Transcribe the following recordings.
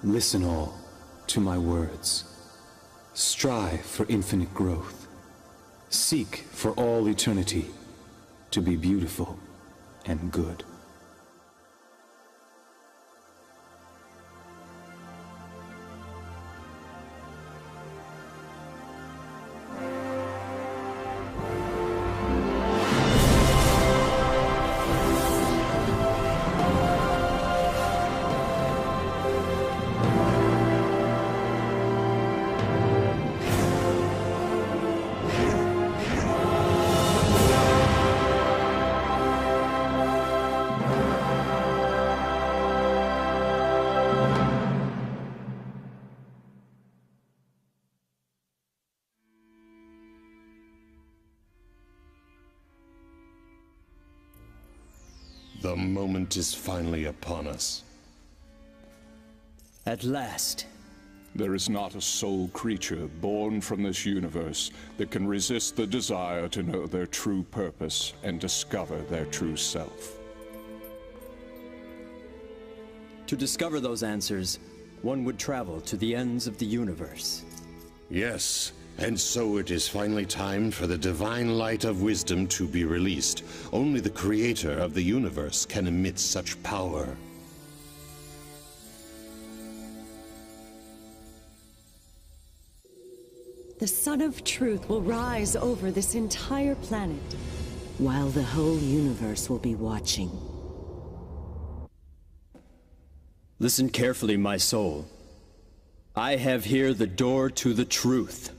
Listen all to my words. Strive for infinite growth. Seek for all eternity to be beautiful and good. The moment is finally upon us. At last. There is not a soul creature born from this universe that can resist the desire to know their true purpose and discover their true self. To discover those answers, one would travel to the ends of the universe. Yes, and so it is finally time for the divine light of wisdom to be released. Only the creator of the universe can emit such power. The Sun of Truth will rise over this entire planet, while the whole universe will be watching. Listen carefully, my soul. I have here the door to the truth.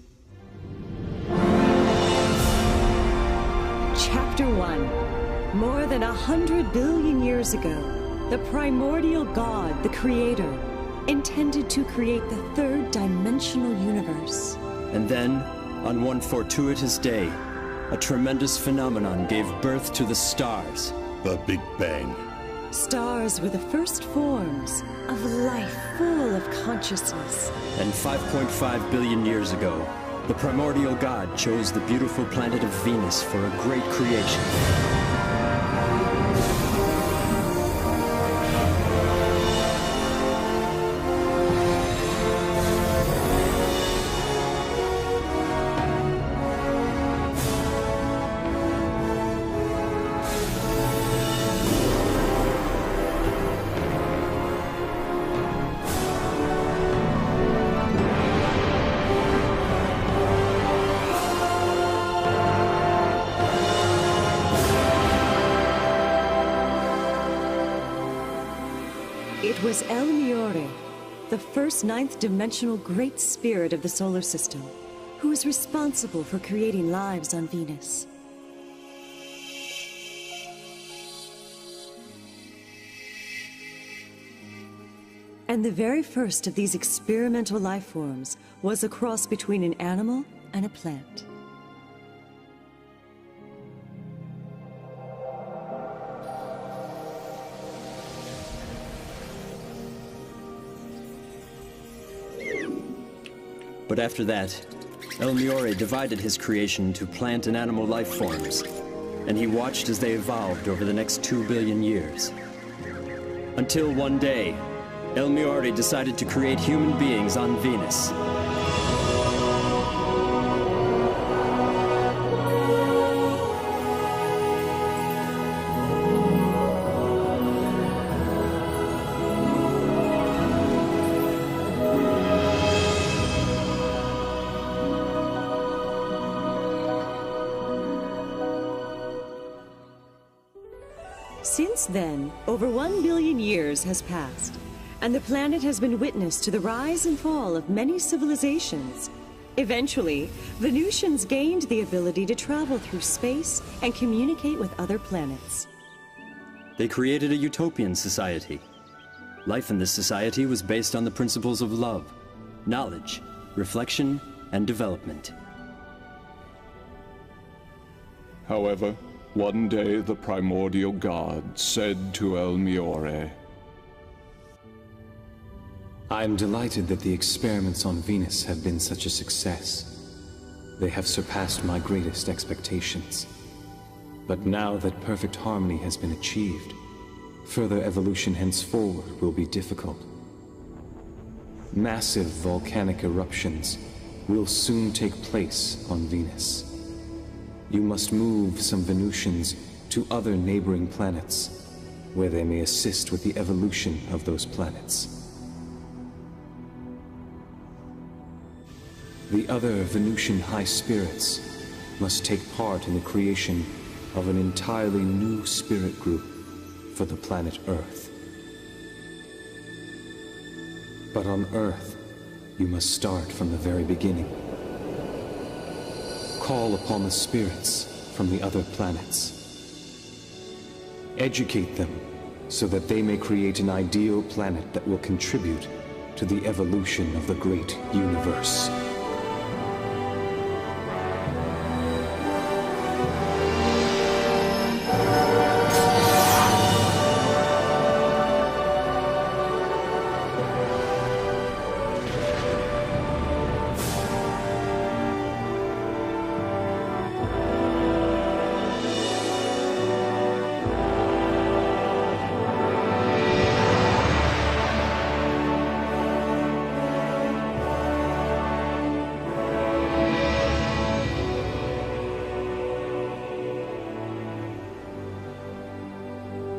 Chapter 1. More than 100 billion years ago, the primordial God, the Creator, intended to create the third dimensional universe. And then, on one fortuitous day, a tremendous phenomenon gave birth to the stars. The Big Bang. Stars were the first forms of life full of consciousness. And 5.5 billion years ago, the primordial God chose the beautiful planet of Venus for a great creation. It was El Miore, the first ninth-dimensional great spirit of the solar system, who was responsible for creating lives on Venus. And the very first of these experimental life forms was a cross between an animal and a plant. But after that, El Miore divided his creation into plant and animal life forms, and he watched as they evolved over the next 2 billion years. Until one day, El Miore decided to create human beings on Venus. Since then, over 1 billion years has passed, and the planet has been witness to the rise and fall of many civilizations. Eventually, Venusians gained the ability to travel through space and communicate with other planets. They created a utopian society. Life in this society was based on the principles of love, knowledge, reflection, and development. However, one day the primordial God said to El Miore, I am delighted that the experiments on Venus have been such a success. They have surpassed my greatest expectations. But now that perfect harmony has been achieved, further evolution henceforward will be difficult. Massive volcanic eruptions will soon take place on Venus. You must move some Venusians to other neighboring planets, where they may assist with the evolution of those planets. The other Venusian high spirits must take part in the creation of an entirely new spirit group for the planet Earth. But on Earth, you must start from the very beginning. Call upon the spirits from the other planets. Educate them so that they may create an ideal planet that will contribute to the evolution of the great universe.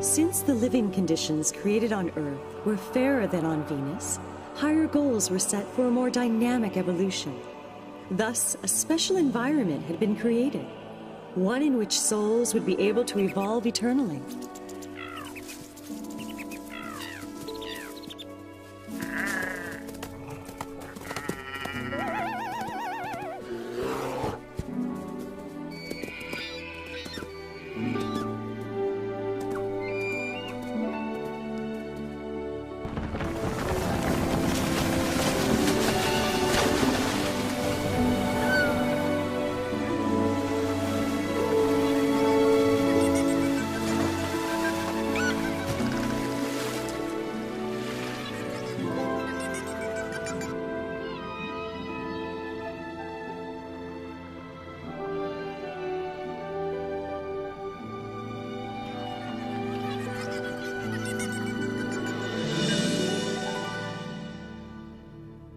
Since the living conditions created on Earth were fairer than on Venus, higher goals were set for a more dynamic evolution. Thus, a special environment had been created, one in which souls would be able to evolve eternally.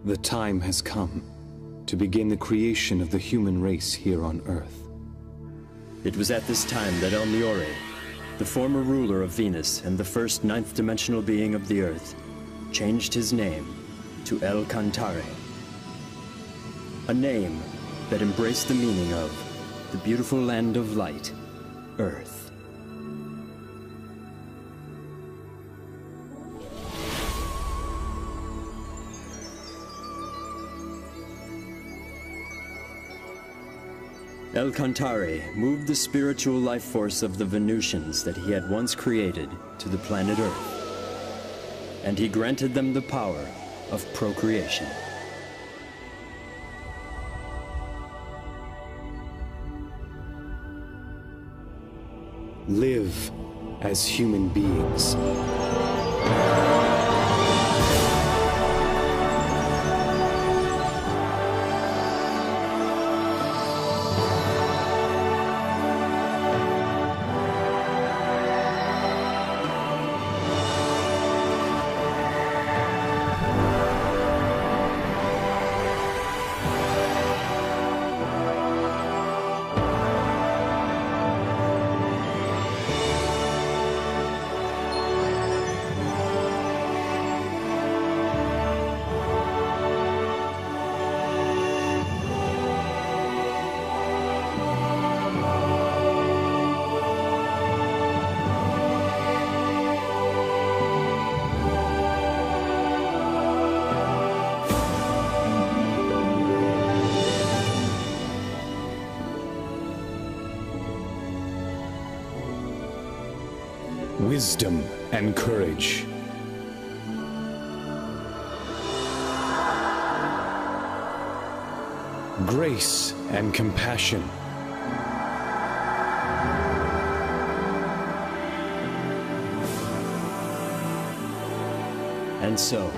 The time has come to begin the creation of the human race here on Earth. It was at this time that El Miore, the former ruler of Venus and the first ninth-dimensional being of the Earth, changed his name to El Cantare. A name that embraced the meaning of the beautiful land of light, Earth. El Cantare moved the spiritual life force of the Venusians that he had once created to the planet Earth, and he granted them the power of procreation. Live as human beings. Wisdom and courage. Grace and compassion. And so,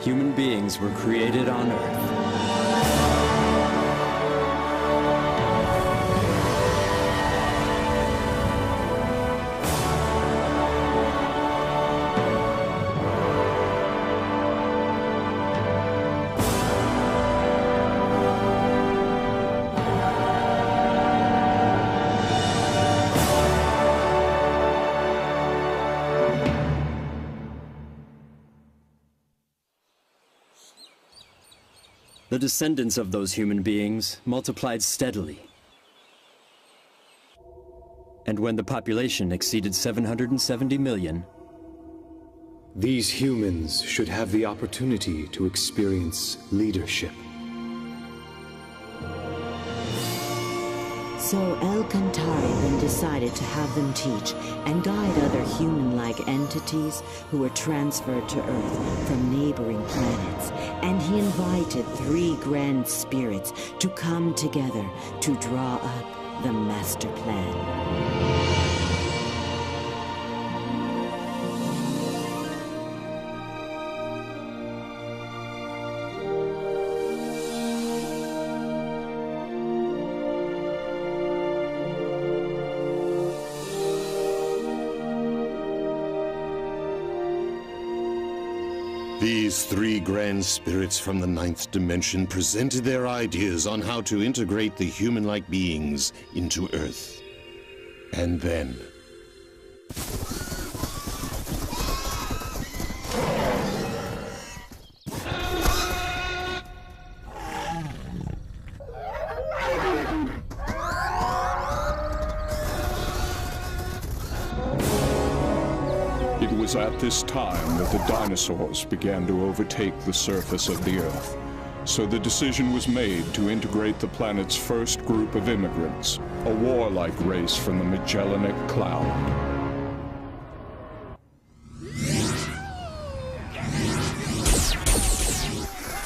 human beings were created on Earth. The descendants of those human beings multiplied steadily. And when the population exceeded 770 million, these humans should have the opportunity to experience leadership. So El Cantare then decided to have them teach and guide other human-like entities who were transferred to Earth from neighboring planets. And he invited 3 grand spirits to come together to draw up the master plan. These 3 grand spirits from the 9th dimension presented their ideas on how to integrate the human-like beings into Earth. And then... It was at this time that the dinosaurs began to overtake the surface of the Earth. So the decision was made to integrate the planet's first group of immigrants, a warlike race from the Magellanic Cloud.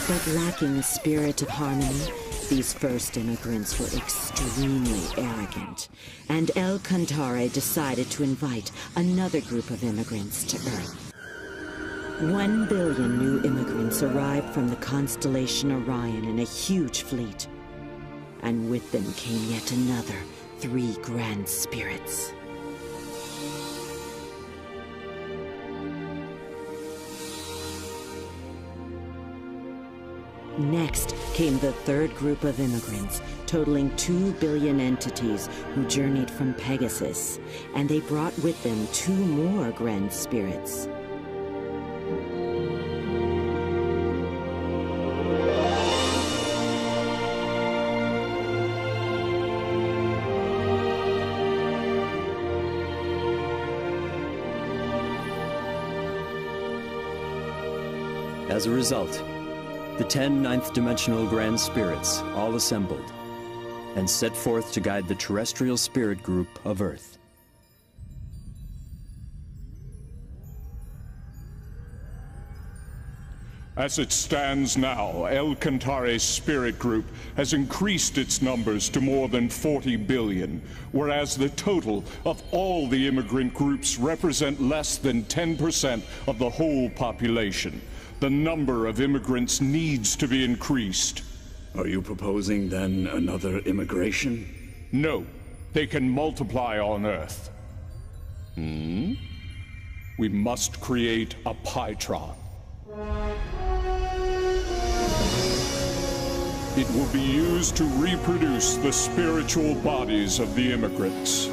But lacking a spirit of harmony, these first immigrants were extremely arrogant, and El Cantare decided to invite another group of immigrants to Earth. 1 billion new immigrants arrived from the constellation Orion in a huge fleet, and with them came yet another 3 grand spirits. Next came the 3rd group of immigrants, totaling 2 billion entities who journeyed from Pegasus, and they brought with them 2 more grand spirits. as a result, the 10 ninth-dimensional Grand Spirits all assembled and set forth to guide the terrestrial spirit group of Earth. As it stands now, El Cantare's spirit group has increased its numbers to more than 40 billion, whereas the total of all the immigrant groups represent less than 10% of the whole population. The number of immigrants needs to be increased. Are you proposing, then, another immigration? No, they can multiply on Earth. We must create a Pytron. It will be used to reproduce the spiritual bodies of the immigrants.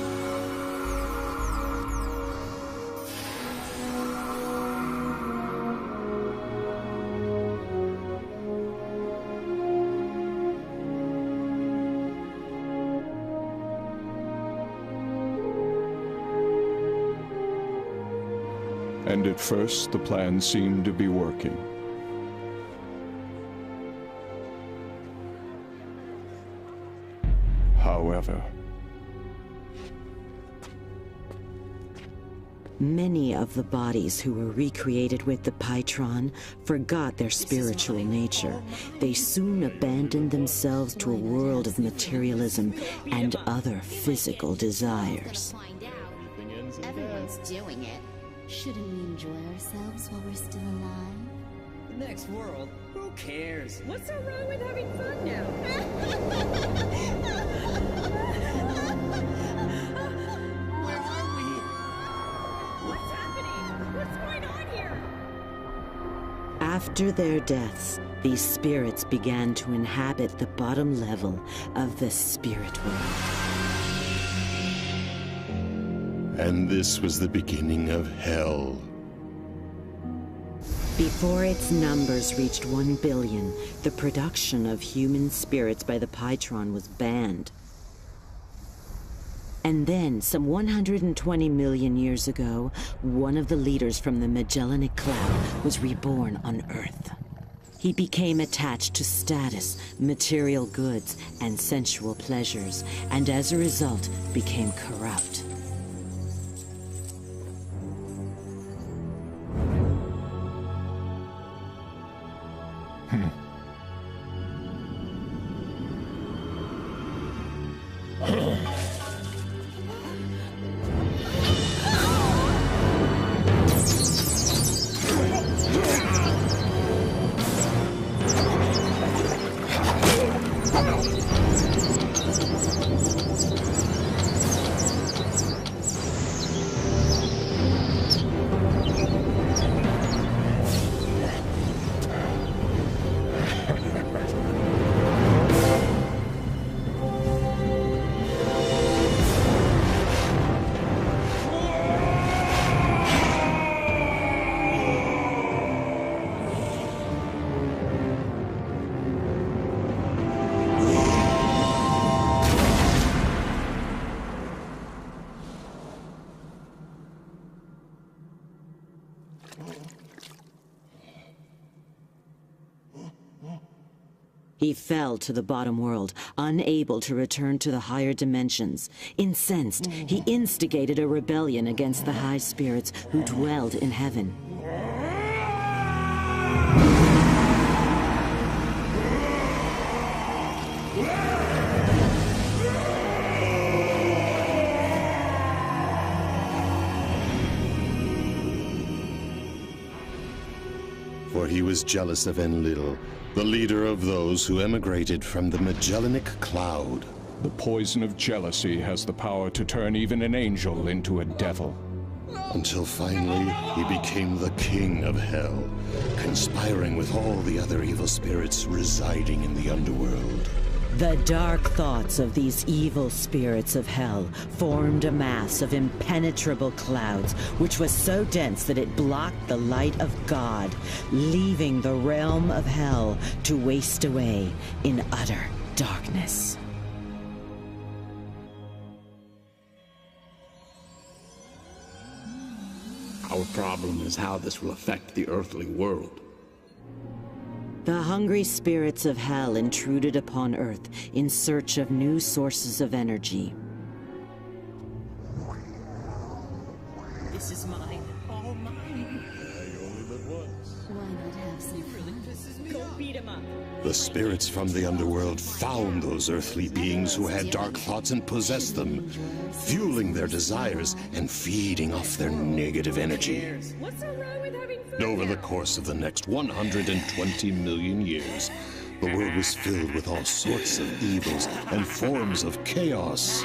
And at first, the plan seemed to be working. However, many of the bodies who were recreated with the Pytron forgot their spiritual nature. They soon abandoned themselves to a world of materialism and other physical desires. Everyone's doing it. Shouldn't we enjoy ourselves while we're still alive? The next world? Who cares? What's so wrong with having fun now? Where are we? What's happening? What's going on here? After their deaths, these spirits began to inhabit the bottom level of the spirit world. And this was the beginning of hell. Before its numbers reached 1 billion, the production of human spirits by the Pytron was banned. And then, some 120 million years ago, one of the leaders from the Magellanic Cloud was reborn on Earth. He became attached to status, material goods, and sensual pleasures, and as a result, became corrupt. He fell to the bottom world, unable to return to the higher dimensions. Incensed, he instigated a rebellion against the high spirits who dwelled in heaven. For he was jealous of Enlil, the leader of those who emigrated from the Magellanic Cloud. The poison of jealousy has the power to turn even an angel into a devil. Until finally, he became the king of hell, conspiring with all the other evil spirits residing in the underworld. The dark thoughts of these evil spirits of hell formed a mass of impenetrable clouds, which was so dense that it blocked the light of God, leaving the realm of hell to waste away in utter darkness. Our problem is how this will affect the earthly world. The hungry spirits of hell intruded upon Earth in search of new sources of energy. This is mine. All mine. Why not have some fun? Go beat him up. The spirits from the underworld found those earthly beings who had dark thoughts and possessed them, fueling their desires and feeding off their negative energy. What's so wrong with having fun? Over the course of the next 120 million years, the world was filled with all sorts of evils and forms of chaos.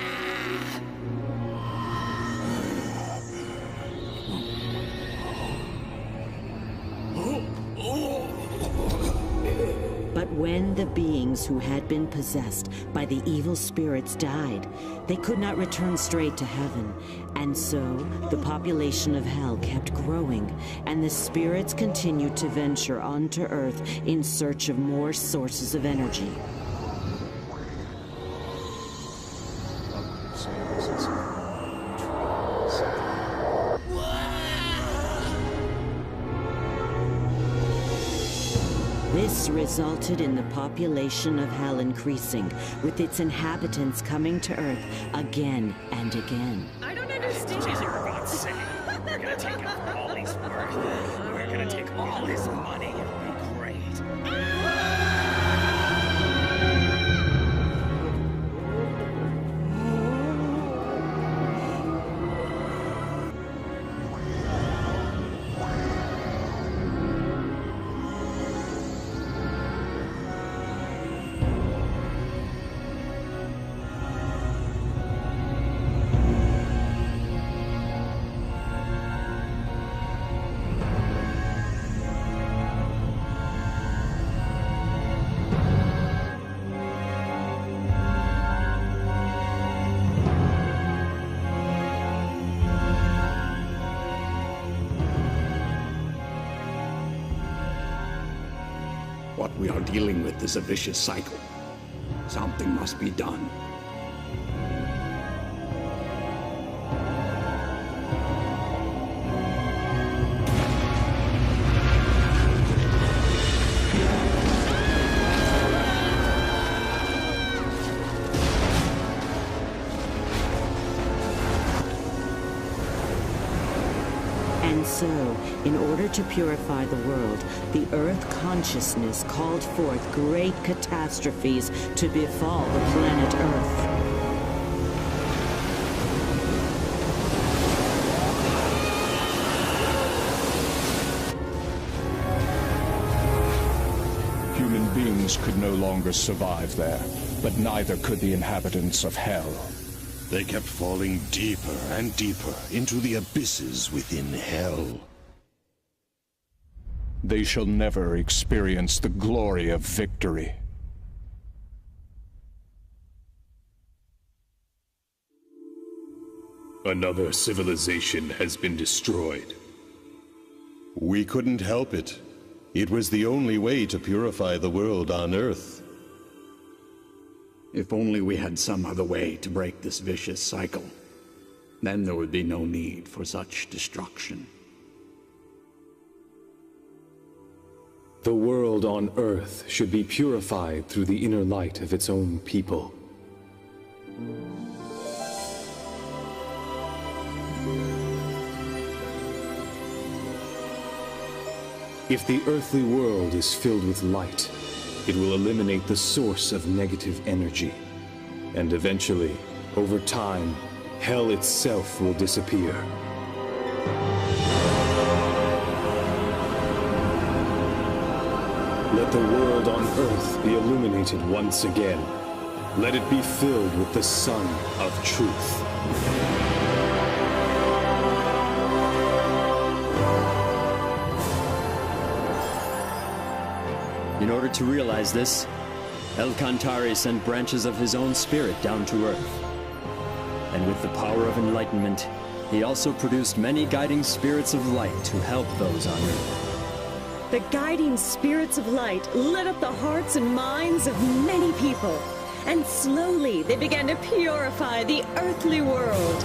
But when the beings who had been possessed by the evil spirits died, they could not return straight to heaven. And so, the population of hell kept growing, and the spirits continued to venture onto Earth in search of more sources of energy. This resulted in the population of hell increasing, with its inhabitants coming to Earth again and again. I don't understand. Jesus, for God's sake. We're gonna take all his work. We're gonna take all his money. It'll be great. What we are dealing with is a vicious cycle. Something must be done. And so, in order to purify the world, the Earth consciousness called forth great catastrophes to befall the planet Earth. Human beings could no longer survive there, but neither could the inhabitants of Hell. They kept falling deeper and deeper into the abysses within Hell. They shall never experience the glory of victory. Another civilization has been destroyed. We couldn't help it. It was the only way to purify the world on Earth. If only we had some other way to break this vicious cycle. Then there would be no need for such destruction. The world on Earth should be purified through the inner light of its own people. If the earthly world is filled with light, it will eliminate the source of negative energy. And eventually, over time, Hell itself will disappear. Let the world on Earth be illuminated once again. Let it be filled with the sun of truth. In order to realize this, El Cantare sent branches of his own spirit down to Earth. And with the power of enlightenment, he also produced many guiding spirits of light to help those on Earth. The guiding spirits of light lit up the hearts and minds of many people, and slowly they began to purify the earthly world.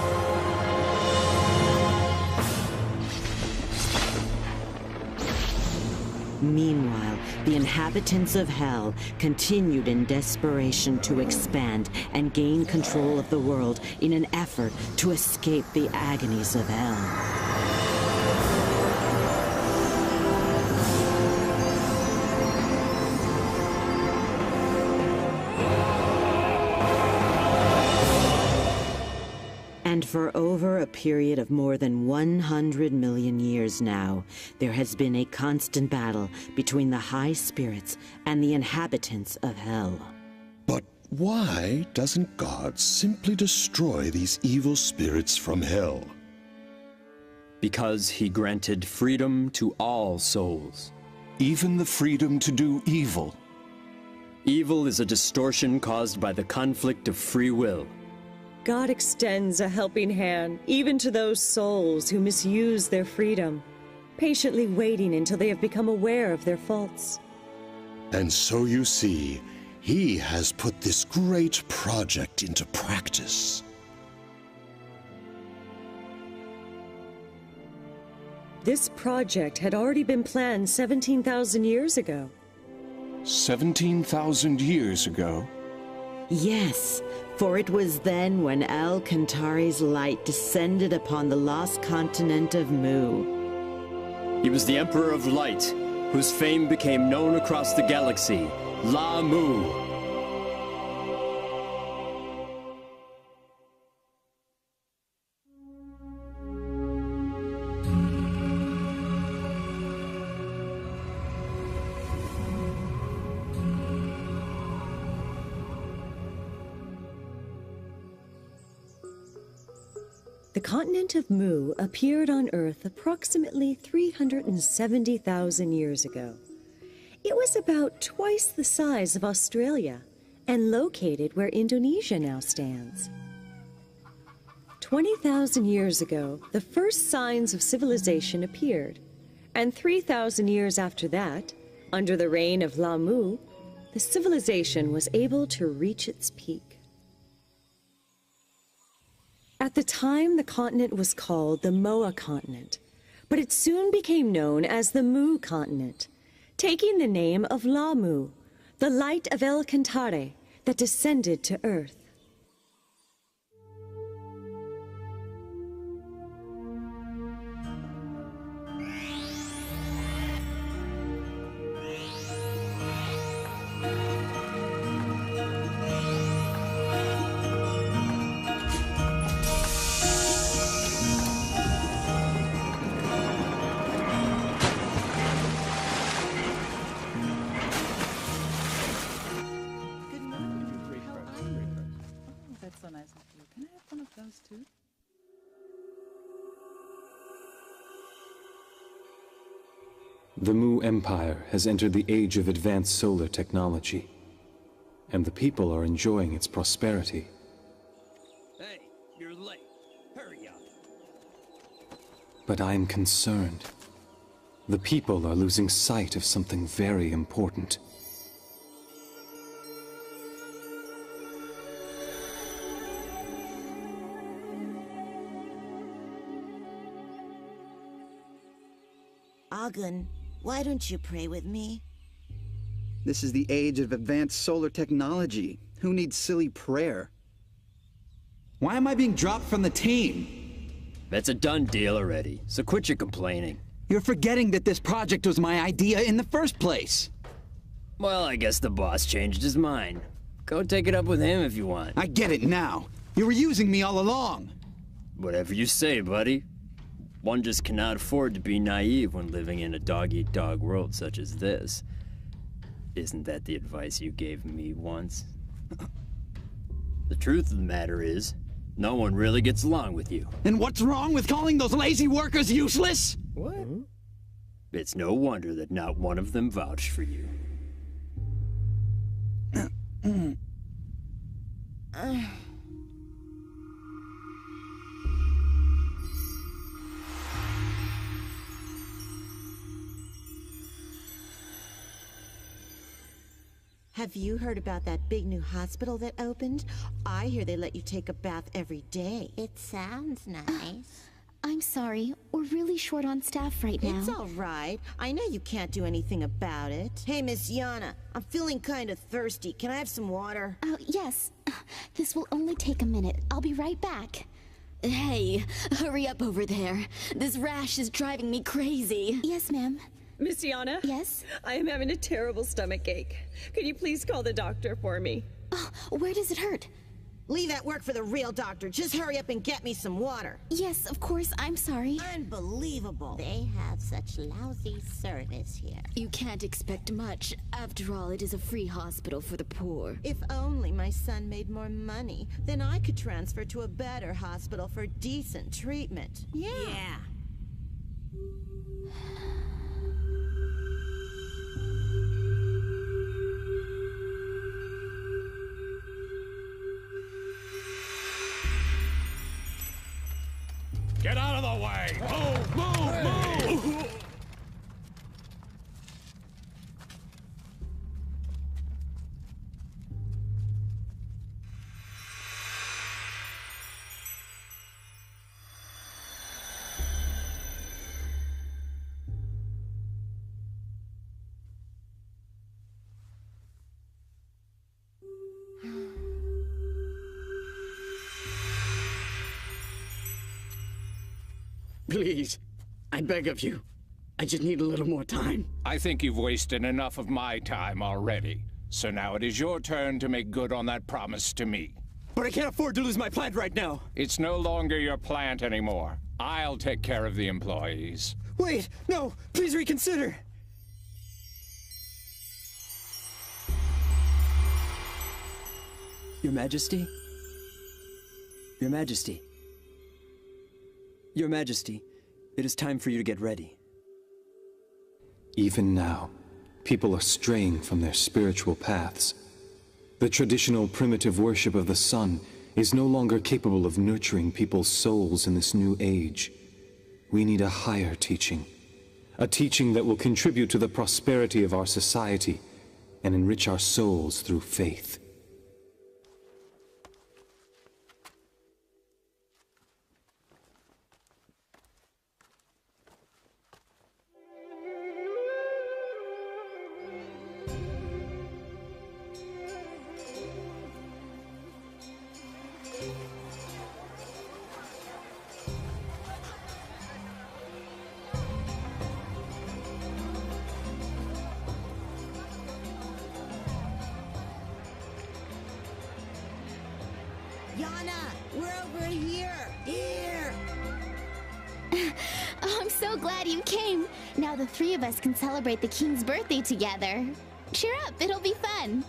Meanwhile, the inhabitants of Hell continued in desperation to expand and gain control of the world in an effort to escape the agonies of Hell. And for over a period of more than 100 million years now, there has been a constant battle between the high spirits and the inhabitants of Hell. But why doesn't God simply destroy these evil spirits from Hell? Because he granted freedom to all souls. Even the freedom to do evil. Evil is a distortion caused by the conflict of free will. God extends a helping hand even to those souls who misuse their freedom, patiently waiting until they have become aware of their faults. And so you see, he has put this great project into practice. This project had already been planned 17,000 years ago. 17,000 years ago? Yes, for it was then when El Cantare's light descended upon the lost continent of Mu. He was the Emperor of Light, whose fame became known across the galaxy, La Mu. The continent of Mu appeared on Earth approximately 370,000 years ago. It was about twice the size of Australia and located where Indonesia now stands. 20,000 years ago, the first signs of civilization appeared, and 3,000 years after that, Under the reign of Lamu, the civilization was able to reach its peak. At the time, the continent was called the Moa continent, but it soon became known as the Mu continent, taking the name of Lamu, the light of El Cantare that descended to Earth. The Mu Empire has entered the age of advanced solar technology, and the people are enjoying its prosperity. Hey, you're late. Hurry up. But I am concerned. The people are losing sight of something very important. Agun, why don't you pray with me? This is the age of advanced solar technology. Who needs silly prayer? Why am I being dropped from the team? That's a done deal already, so quit your complaining. You're forgetting that this project was my idea in the first place. Well, I guess the boss changed his mind. Go take it up with him if you want. I get it now. You were using me all along. Whatever you say, buddy. One just cannot afford to be naive when living in a dog-eat-dog world such as this. Isn't that the advice you gave me once? The truth of the matter is, no one really gets along with you. And what's wrong with calling those lazy workers useless? What? It's no wonder that not one of them vouched for you. Have you heard about that big new hospital that opened? I hear they let you take a bath every day. It sounds nice. I'm sorry, we're really short on staff right now. It's all right. I know you can't do anything about it. Hey, Miss Yana, I'm feeling kind of thirsty. Can I have some water? Yes. This will only take a minute. I'll be right back. Hey, hurry up over there. This rash is driving me crazy. Yes, ma'am. Miss Yana? Yes? I am having a terrible stomach ache. Could you please call the doctor for me? Oh, where does it hurt? Leave that work for the real doctor. Just hurry up and get me some water. Yes, of course. I'm sorry. Unbelievable. They have such lousy service here. You can't expect much. After all, it is a free hospital for the poor. If only my son made more money, then I could transfer to a better hospital for decent treatment. Yeah. Get out of the way! Move! Move! Move! Please, I beg of you. I just need a little more time. I think you've wasted enough of my time already. So now it is your turn to make good on that promise to me. But I can't afford to lose my plant right now. It's no longer your plant anymore. I'll take care of the employees. Wait, no, please reconsider. Your Majesty? Your Majesty? Your Majesty, it is time for you to get ready. Even now, people are straying from their spiritual paths. The traditional primitive worship of the sun is no longer capable of nurturing people's souls in this new age. We need a higher teaching, a teaching that will contribute to the prosperity of our society and enrich our souls through faith. Yana, we're over here! Here! Oh, I'm so glad you came. Now the three of us can celebrate the king's birthday together. Cheer up, it'll be fun.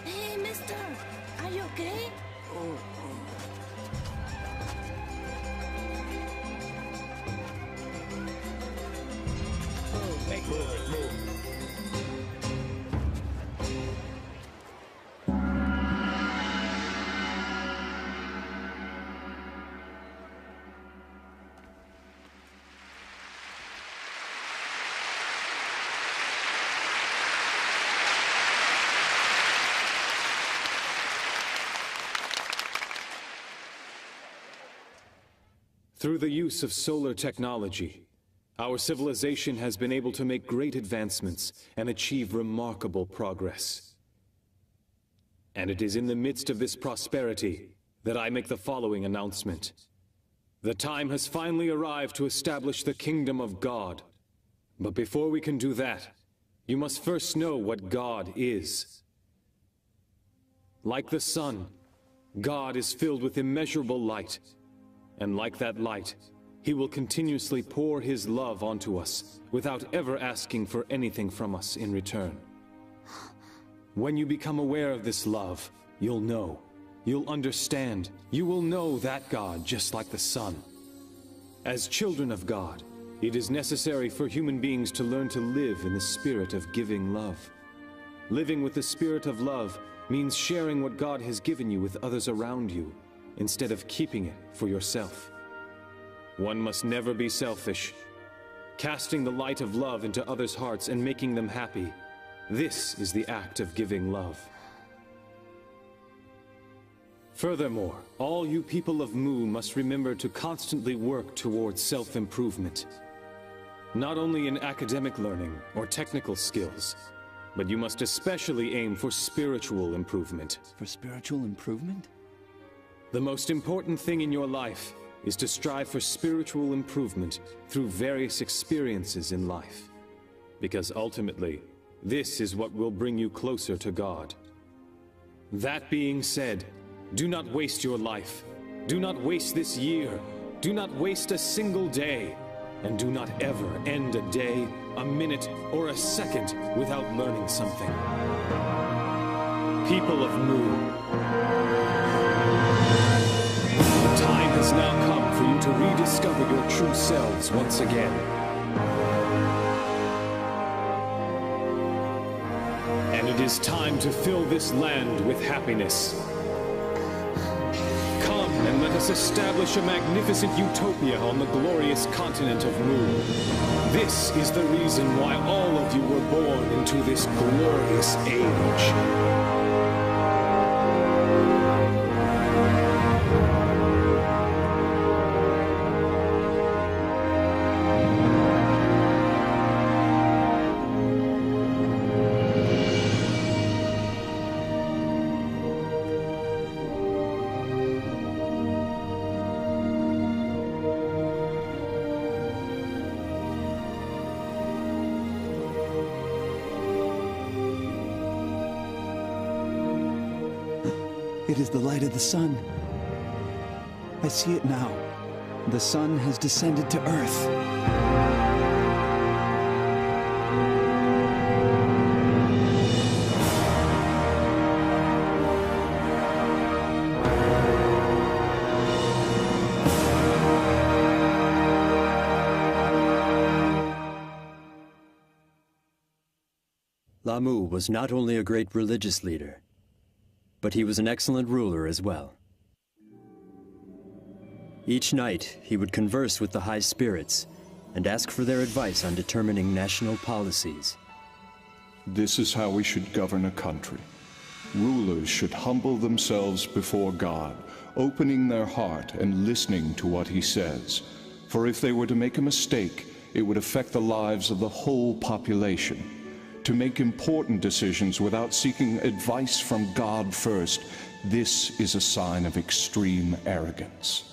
Hey, mister, are you okay? Through the use of solar technology, our civilization has been able to make great advancements and achieve remarkable progress. And it is in the midst of this prosperity that I make the following announcement. The time has finally arrived to establish the kingdom of God. But before we can do that, you must first know what God is. Like the sun, God is filled with immeasurable light. And like that light, He will continuously pour His love onto us without ever asking for anything from us in return. When you become aware of this love, you'll know, you'll understand, you will know that God just like the sun. As children of God, it is necessary for human beings to learn to live in the spirit of giving love. Living with the spirit of love means sharing what God has given you with others around you, instead of keeping it for yourself. One must never be selfish. Casting the light of love into others' hearts and making them happy, this is the act of giving love. Furthermore, all you people of Mu must remember to constantly work towards self-improvement. Not only in academic learning or technical skills, but you must especially aim for spiritual improvement. For spiritual improvement? The most important thing in your life is to strive for spiritual improvement through various experiences in life. Because ultimately, this is what will bring you closer to God. That being said, do not waste your life. Do not waste this year. Do not waste a single day. And do not ever end a day, a minute, or a second without learning something. People of Mu, the time has now come for you to rediscover your true selves once again. And it is time to fill this land with happiness. Come and let us establish a magnificent utopia on the glorious continent of Mu. This is the reason why all of you were born into this glorious age. It is the light of the sun. I see it now. The sun has descended to Earth. Lamu was not only a great religious leader, but he was an excellent ruler as well. Each night, he would converse with the high spirits and ask for their advice on determining national policies. This is how we should govern a country. Rulers should humble themselves before God, opening their heart and listening to what he says. For if they were to make a mistake, it would affect the lives of the whole population. To make important decisions without seeking advice from God first, this is a sign of extreme arrogance.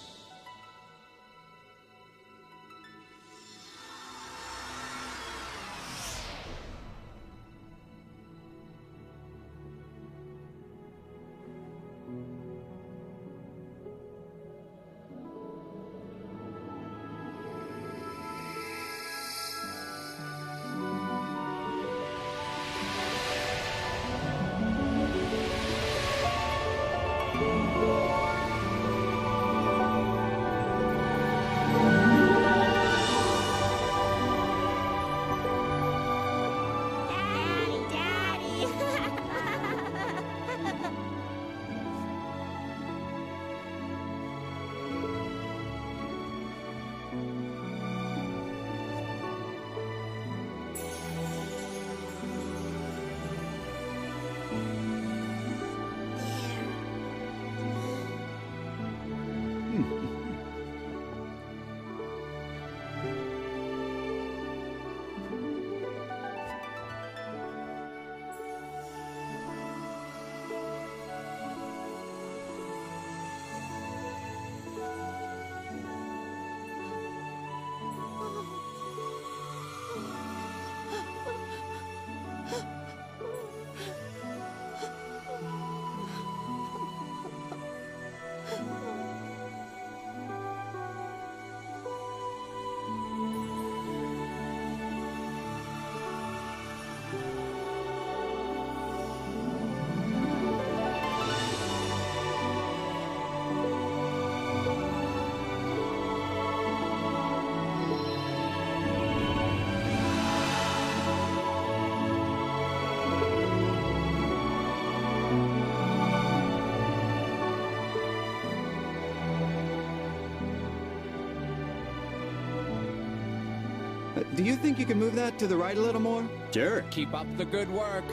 Do you think you can move that to the right a little more? Sure. Keep up the good work.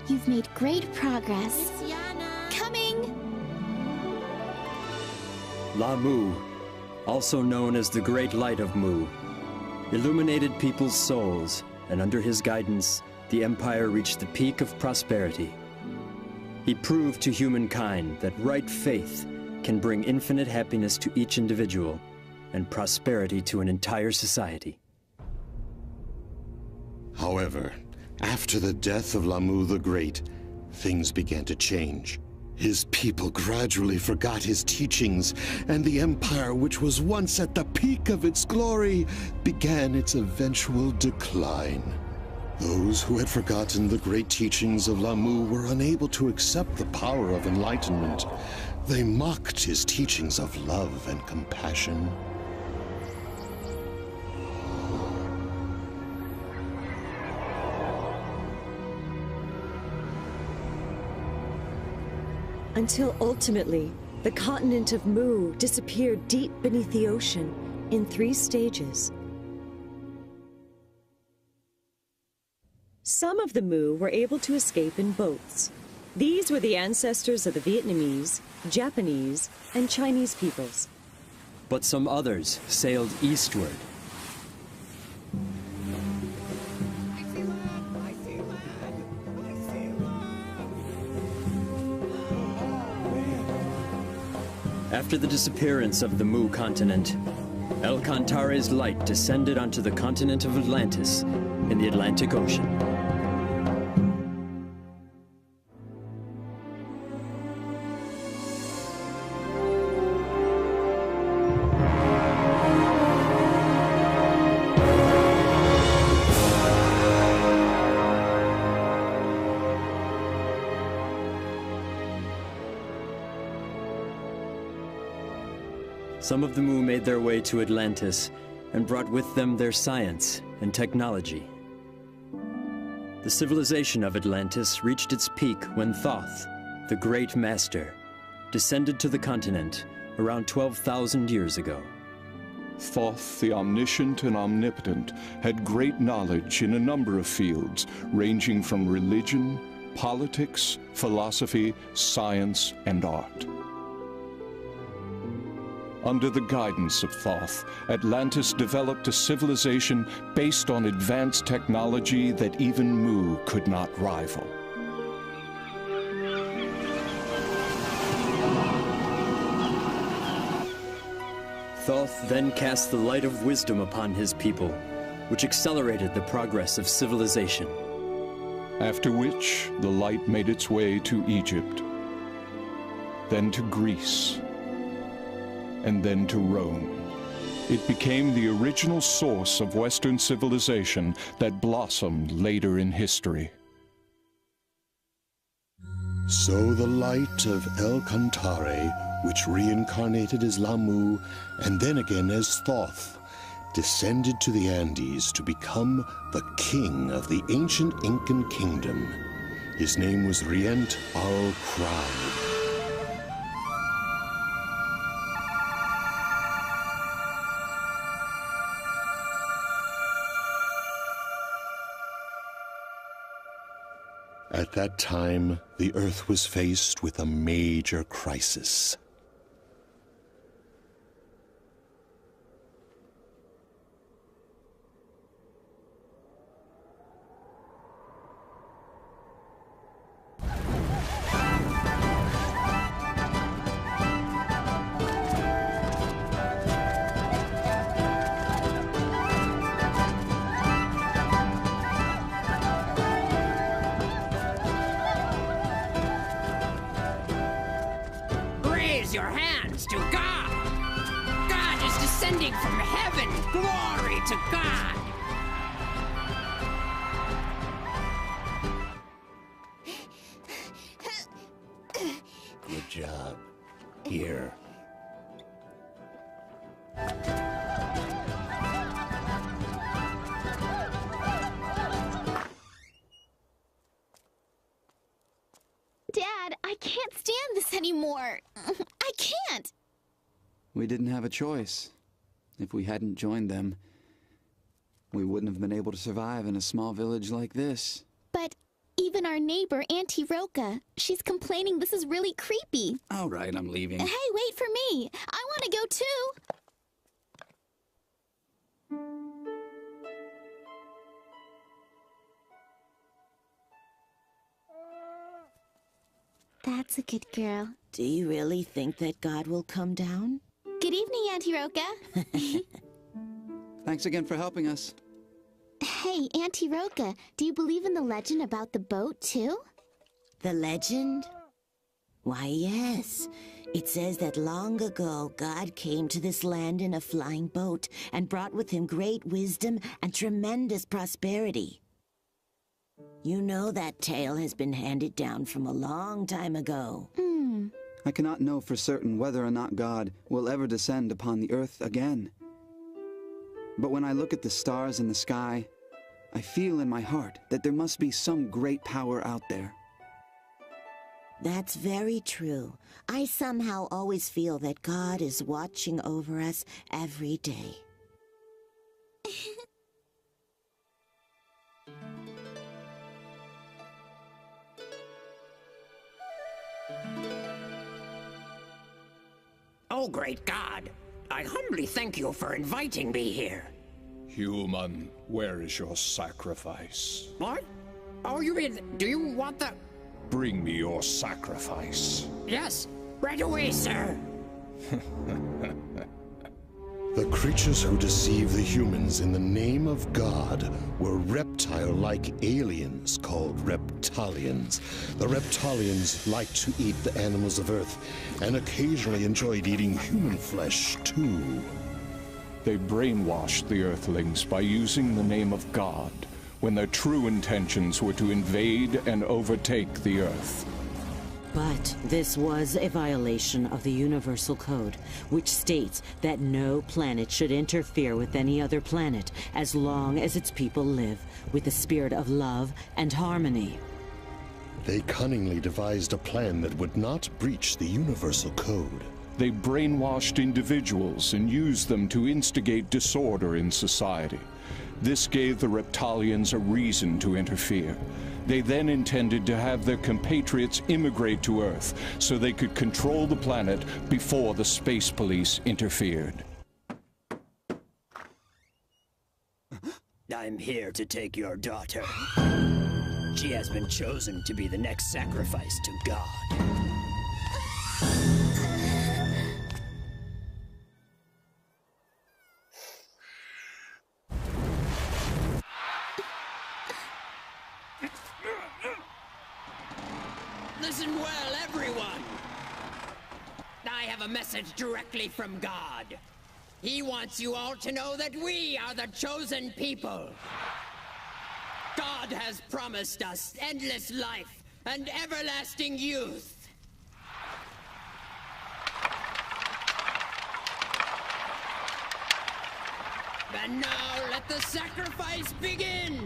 You've made great progress. Coming! La Mu, also known as the Great Light of Mu, illuminated people's souls, and under his guidance, the Empire reached the peak of prosperity. He proved to humankind that right faith can bring infinite happiness to each individual, and prosperity to an entire society. However, after the death of Lamu the Great, things began to change. His people gradually forgot his teachings, and the empire, which was once at the peak of its glory, began its eventual decline. Those who had forgotten the great teachings of Lamu were unable to accept the power of enlightenment. They mocked his teachings of love and compassion. Until ultimately, the continent of Mu disappeared deep beneath the ocean in 3 stages. Some of the Mu were able to escape in boats. These were the ancestors of the Vietnamese, Japanese, and Chinese peoples. But some others sailed eastward. After the disappearance of the Mu continent, El Cantare's light descended onto the continent of Atlantis in the Atlantic Ocean. Some of the Mu made their way to Atlantis and brought with them their science and technology. The civilization of Atlantis reached its peak when Thoth, the Great Master, descended to the continent around 12,000 years ago. Thoth, the omniscient and omnipotent, had great knowledge in a number of fields, ranging from religion, politics, philosophy, science, and art. Under the guidance of Thoth, Atlantis developed a civilization based on advanced technology that even Mu could not rival. Thoth then cast the light of wisdom upon his people, which accelerated the progress of civilization. After which, the light made its way to Egypt, then to Greece, and then to Rome. It became the original source of Western civilization that blossomed later in history. So the light of El Cantare, which reincarnated as Lamu and then again as Thoth, descended to the Andes to become the king of the ancient Incan kingdom. His name was Rient al-Crowd. At that time, the Earth was faced with a major crisis. Raise your hands to God! God is descending from heaven! Glory to God! Good job. Here. Dad, I can't stand this anymore. I can't. We didn't have a choice. If we hadn't joined them, we wouldn't have been able to survive in a small village like this. But even our neighbor, Auntie Roca, she's complaining this is really creepy. All right, I'm leaving. Hey, wait for me. I want to go too. That's a good girl. Do you really think that God will come down? Good evening, Auntie Roca. Thanks again for helping us. Hey, Auntie Roca, do you believe in the legend about the boat, too? The legend? Why, yes. It says that long ago, God came to this land in a flying boat and brought with him great wisdom and tremendous prosperity. You know that tale has been handed down from a long time ago. I cannot know for certain whether or not God will ever descend upon the earth again. But when I look at the stars in the sky, I feel in my heart that there must be some great power out there. That's very true. I somehow always feel that God is watching over us every day. Oh, great God! I humbly thank you for inviting me here. Human, where is your sacrifice? What? Oh, you mean, do you want the... Bring me your sacrifice. Yes, right away, sir. The creatures who deceive the humans in the name of God were reptile-like aliens called reptilians. The reptilians liked to eat the animals of Earth and occasionally enjoyed eating human flesh, too. They brainwashed the Earthlings by using the name of God, when their true intentions were to invade and overtake the Earth. But this was a violation of the Universal Code, which states that no planet should interfere with any other planet as long as its people live with the spirit of love and harmony. They cunningly devised a plan that would not breach the Universal Code. They brainwashed individuals and used them to instigate disorder in society. This gave the Reptilians a reason to interfere. They then intended to have their compatriots immigrate to Earth so they could control the planet before the space police interfered. I'm here to take your daughter. She has been chosen to be the next sacrifice to God. Listen well, everyone. I have a message directly from God. He wants you all to know that we are the chosen people. God has promised us endless life and everlasting youth. And now let the sacrifice begin!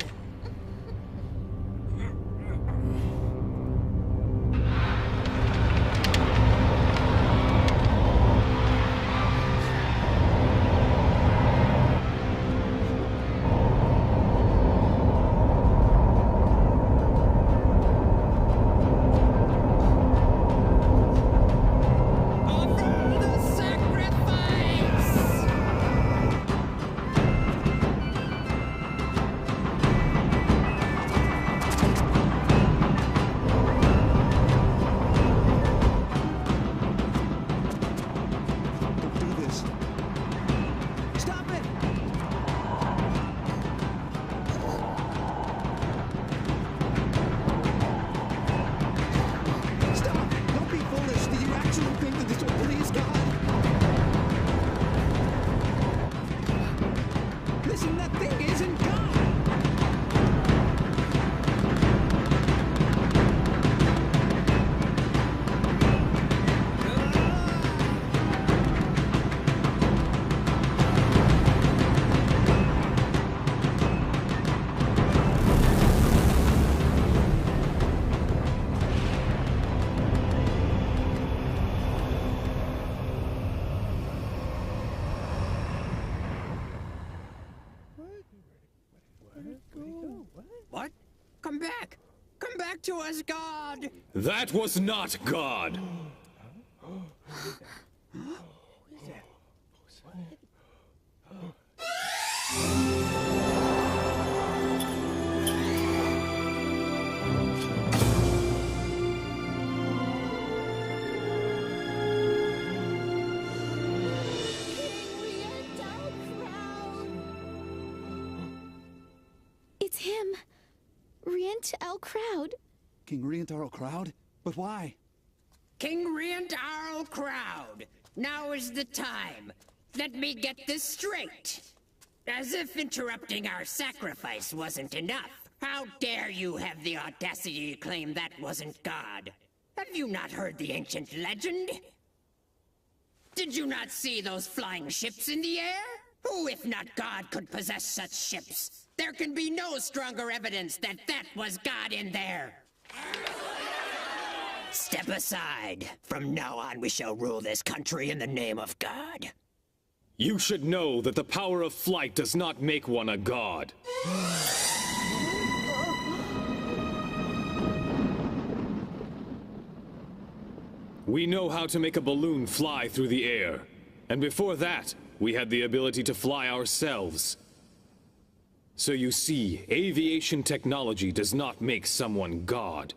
What? Come back! Come back to us, God! That was not God! It's him. Rient Al Crowd. King Rient Al Crowd? But why? King Rient Al Crowd, now is the time. Let me get this straight. As if interrupting our sacrifice wasn't enough. How dare you have the audacity to claim that wasn't God? Have you not heard the ancient legend? Did you not see those flying ships in the air? Who, if not God, could possess such ships? There can be no stronger evidence that that was God in there. Step aside. From now on, we shall rule this country in the name of God. You should know that the power of flight does not make one a god. We know how to make a balloon fly through the air. And before that, we had the ability to fly ourselves. So you see, aviation technology does not make someone God.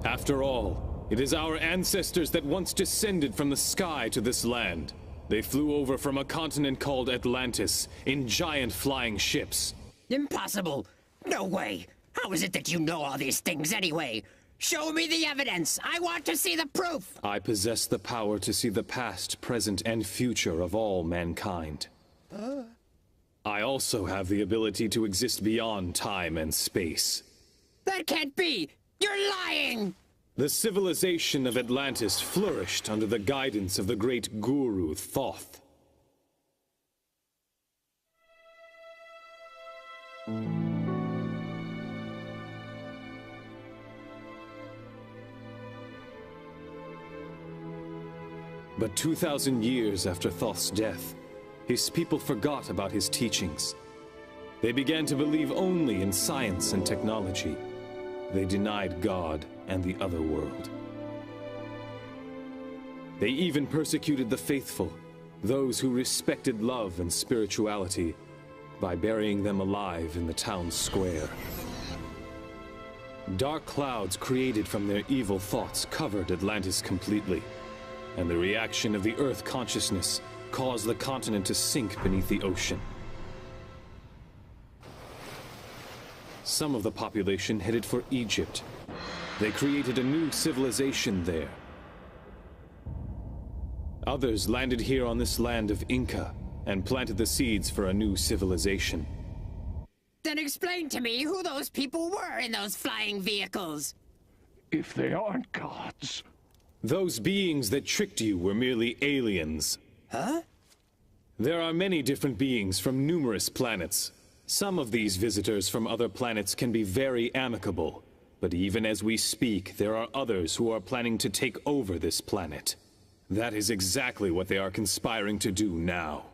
After all, it is our ancestors that once descended from the sky to this land. They flew over from a continent called Atlantis in giant flying ships. Impossible! No way! How is it that you know all these things anyway? Show me the evidence! I want to see the proof! I possess the power to see the past, present, and future of all mankind. I also have the ability to exist beyond time and space. That can't be! You're lying! The civilization of Atlantis flourished under the guidance of the great guru Thoth. But 2,000 years after Thoth's death, his people forgot about his teachings. They began to believe only in science and technology. They denied God and the other world. They even persecuted the faithful, those who respected love and spirituality, by burying them alive in the town square. Dark clouds created from their evil thoughts covered Atlantis completely, and the reaction of the Earth consciousness caused the continent to sink beneath the ocean. Some of the population headed for Egypt. They created a new civilization there. Others landed here on this land of Inca and planted the seeds for a new civilization. Then explain to me who those people were in those flying vehicles. If they aren't gods. Those beings that tricked you were merely aliens. Huh? There are many different beings from numerous planets. Some of these visitors from other planets can be very amicable, but even as we speak, there are others who are planning to take over this planet. That is exactly what they are conspiring to do now.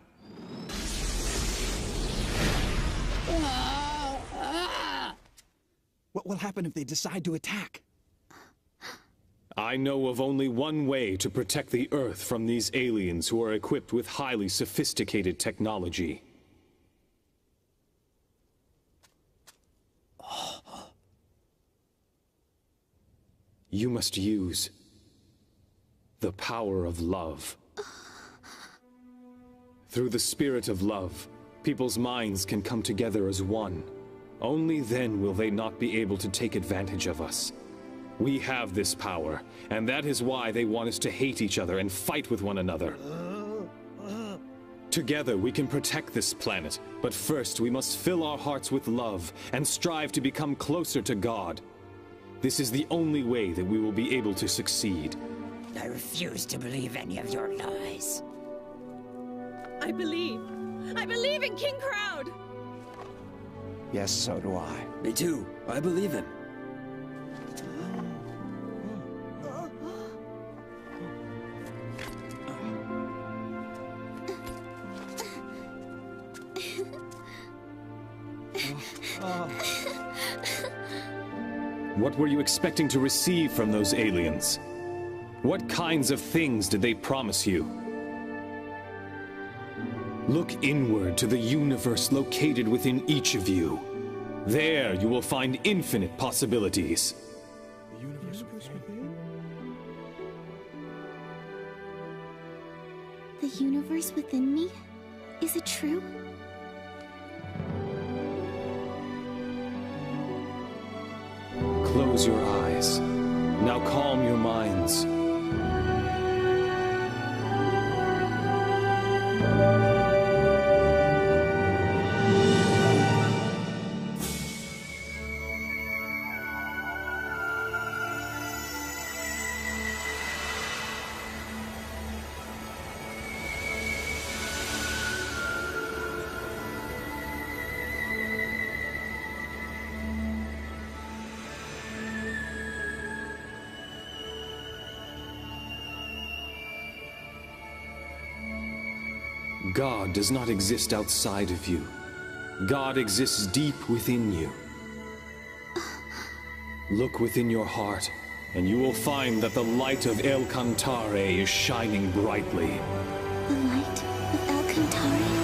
What will happen if they decide to attack? I know of only one way to protect the Earth from these aliens who are equipped with highly sophisticated technology. You must use the power of love. Through the spirit of love, people's minds can come together as one. Only then will they not be able to take advantage of us. We have this power, and that is why they want us to hate each other and fight with one another. Together we can protect this planet, but first we must fill our hearts with love and strive to become closer to God. This is the only way that we will be able to succeed. I refuse to believe any of your lies. I believe in King Crowd! Yes, so do I. Me too. I believe him. What were you expecting to receive from those aliens? What kinds of things did they promise you? Look inward to the universe located within each of you. There you will find infinite possibilities. The universe within? The universe within me? Is it true? Close your eyes. Now calm your minds. God does not exist outside of you. God exists deep within you. Look within your heart, and you will find that the light of El Cantare is shining brightly. The light of El Cantare?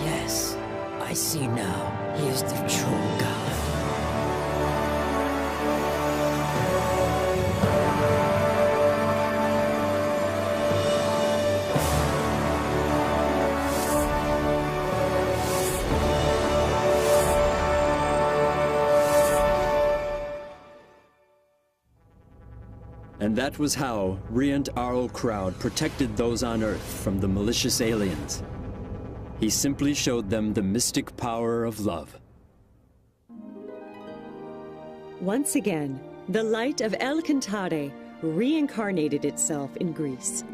Yes. I see now. He is the true God. And that was how Riant Arl Crowd protected those on Earth from the malicious aliens. He simply showed them the mystic power of love. Once again, the light of El Cantare reincarnated itself in Greece.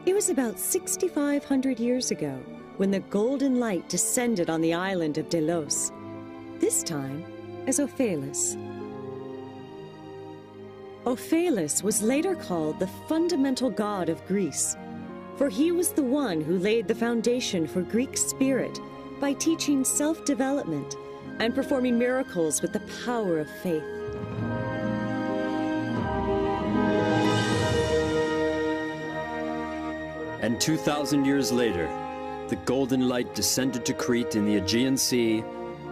It was about 6,500 years ago when the golden light descended on the island of Delos, this time as Ophelis. Ophelis was later called the fundamental god of Greece, for he was the one who laid the foundation for Greek spirit by teaching self-development and performing miracles with the power of faith. And 2,000 years later, the golden light descended to Crete in the Aegean Sea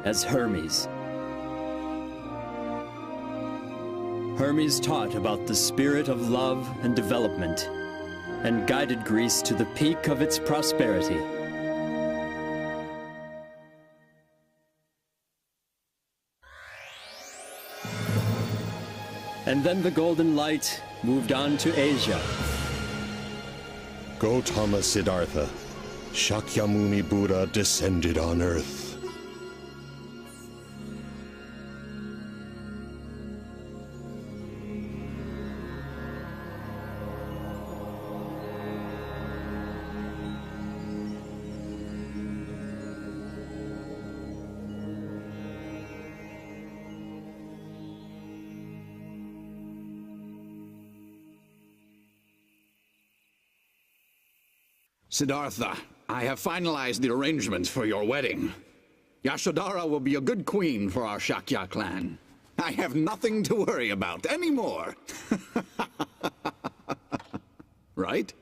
as Hermes. Hermes taught about the spirit of love and development, and guided Greece to the peak of its prosperity. And then the golden light moved on to Asia. Gautama Siddhartha, Shakyamuni Buddha descended on Earth. Siddhartha, I have finalized the arrangements for your wedding. Yashodhara will be a good queen for our Shakya clan. I have nothing to worry about anymore. Right?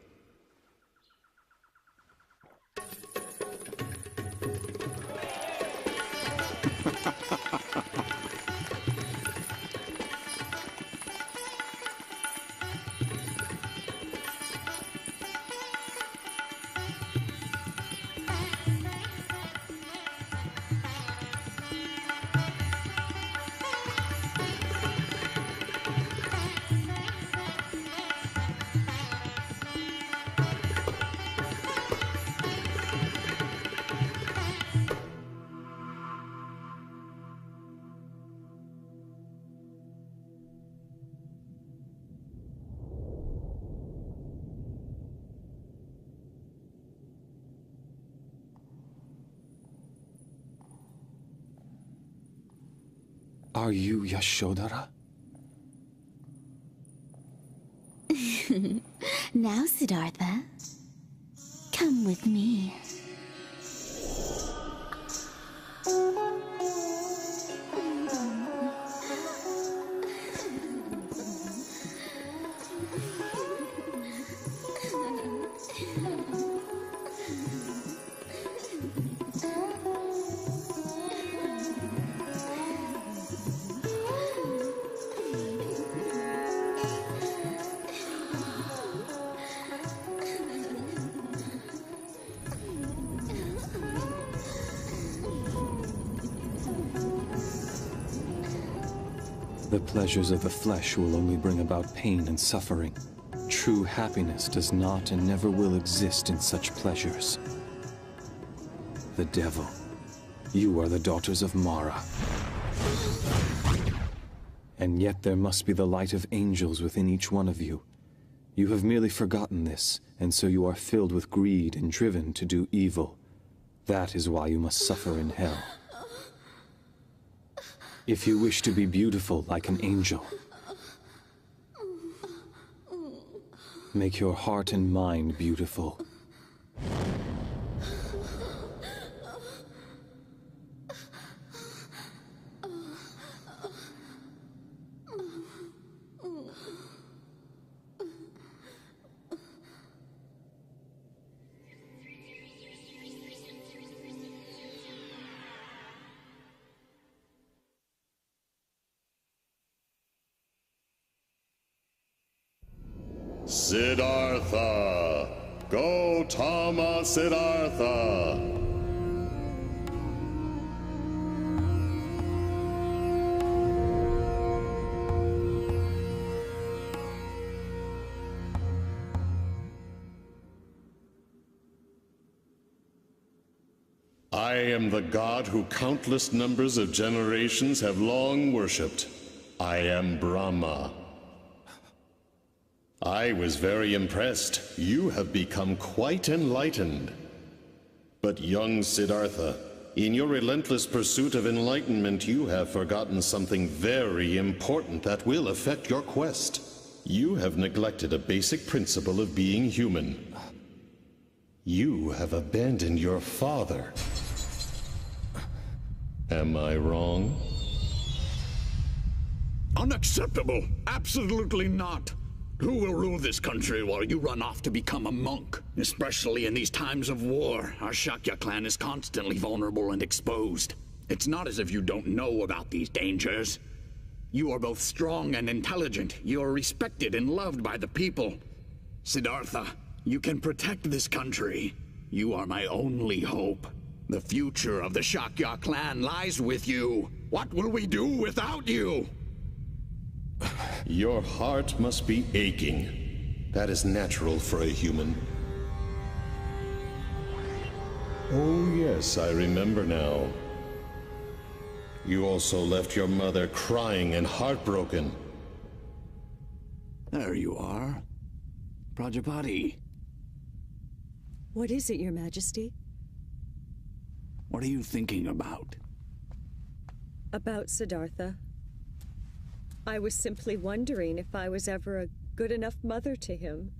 Are you Yashodhara? Now, Siddhartha, come with me. The pleasures of the flesh will only bring about pain and suffering. True happiness does not and never will exist in such pleasures. The devil. You are the daughters of Mara. And yet there must be the light of angels within each one of you. You have merely forgotten this, and so you are filled with greed and driven to do evil. That is why you must suffer in hell. If you wish to be beautiful like an angel, make your heart and mind beautiful. Siddhartha! Gautama Siddhartha! I am the god who countless numbers of generations have long worshipped. I am Brahma. I was very impressed. You have become quite enlightened. But young Siddhartha, in your relentless pursuit of enlightenment, you have forgotten something very important that will affect your quest. You have neglected a basic principle of being human. You have abandoned your father. Am I wrong? Unacceptable! Absolutely not! Who will rule this country while you run off to become a monk? Especially in these times of war, our Shakya clan is constantly vulnerable and exposed. It's not as if you don't know about these dangers. You are both strong and intelligent. You are respected and loved by the people. Siddhartha, you can protect this country. You are my only hope. The future of the Shakya clan lies with you. What will we do without you? Your heart must be aching. That is natural for a human. Oh yes, I remember now. You also left your mother crying and heartbroken. There you are. Prajapati. What is it, Your Majesty? What are you thinking about? About Siddhartha. I was simply wondering if I was ever a good enough mother to him.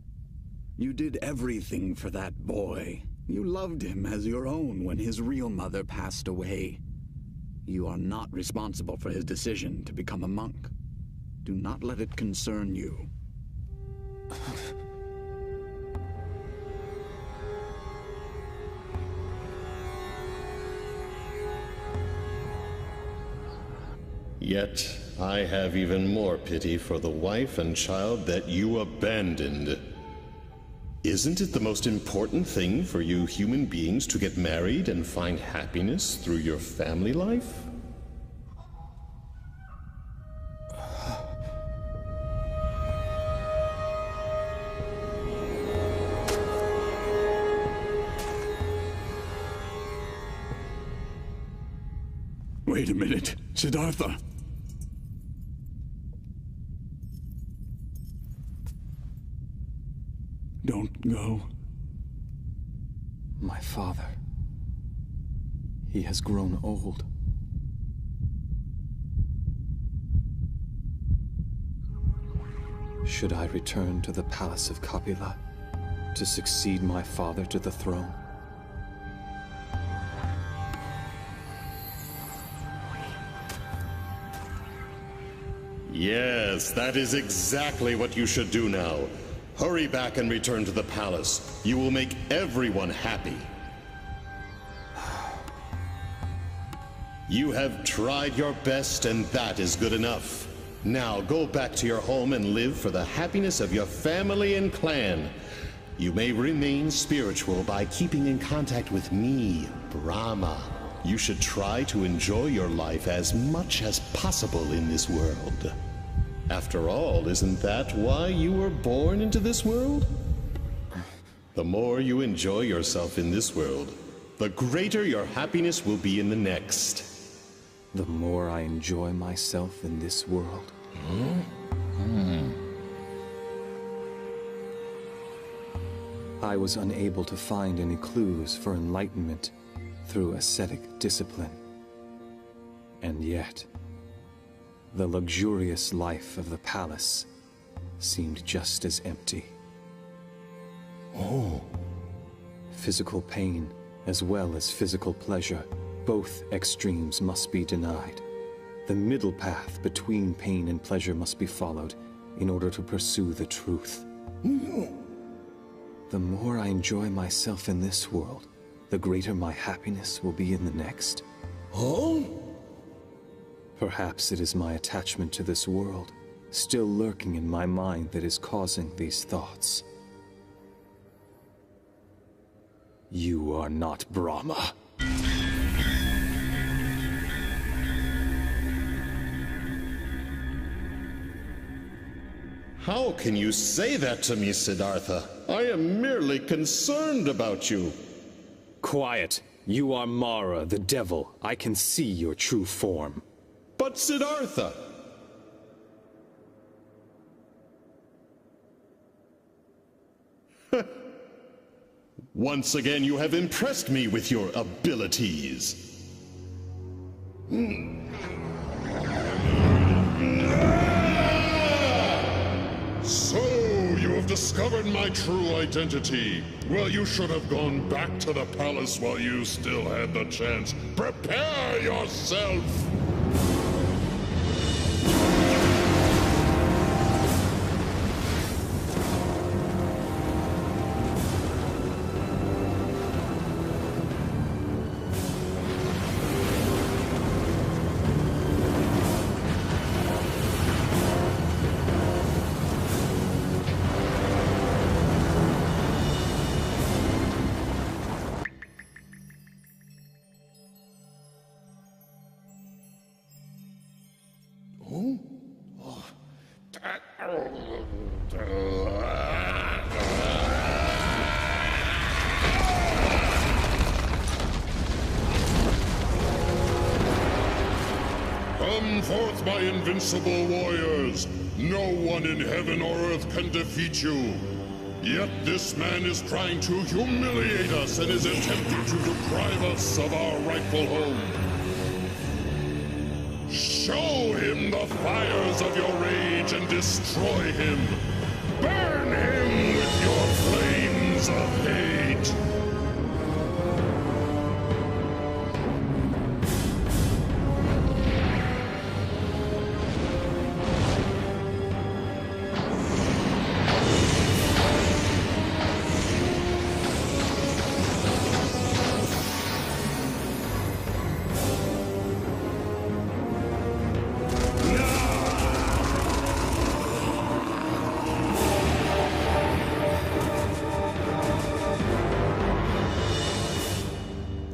You did everything for that boy. You loved him as your own when his real mother passed away. You are not responsible for his decision to become a monk. Do not let it concern you. Yet, I have even more pity for the wife and child that you abandoned. Isn't it the most important thing for you human beings to get married and find happiness through your family life? Wait a minute, Siddhartha. Don't go. My father. He has grown old. Should I return to the palace of Kapila to succeed my father to the throne? Yes, that is exactly what you should do now. Hurry back and return to the palace. You will make everyone happy. You have tried your best, and that is good enough. Now go back to your home and live for the happiness of your family and clan. You may remain spiritual by keeping in contact with me, Brahma. You should try to enjoy your life as much as possible in this world. After all, isn't that why you were born into this world? The more you enjoy yourself in this world, the greater your happiness will be in the next. The more I enjoy myself in this world. I was unable to find any clues for enlightenment through ascetic discipline. And yet, the luxurious life of the palace seemed just as empty. Oh. Physical pain, as well as physical pleasure, both extremes must be denied. The middle path between pain and pleasure must be followed in order to pursue the truth. The more I enjoy myself in this world, the greater my happiness will be in the next. Oh? Perhaps it is my attachment to this world, still lurking in my mind, that is causing these thoughts. You are not Brahma. How can you say that to me, Siddhartha? I am merely concerned about you. Quiet. You are Mara, the devil. I can see your true form. But Siddhartha! Once again, you have impressed me with your abilities. So, you have discovered my true identity. Well, you should have gone back to the palace while you still had the chance. Prepare yourself! Come forth, my invincible warriors! No one in heaven or earth can defeat you! Yet this man is trying to humiliate us and is attempting to deprive us of our rightful home. Show him the fires of your rage and destroy him! Burn him with your flames of hate!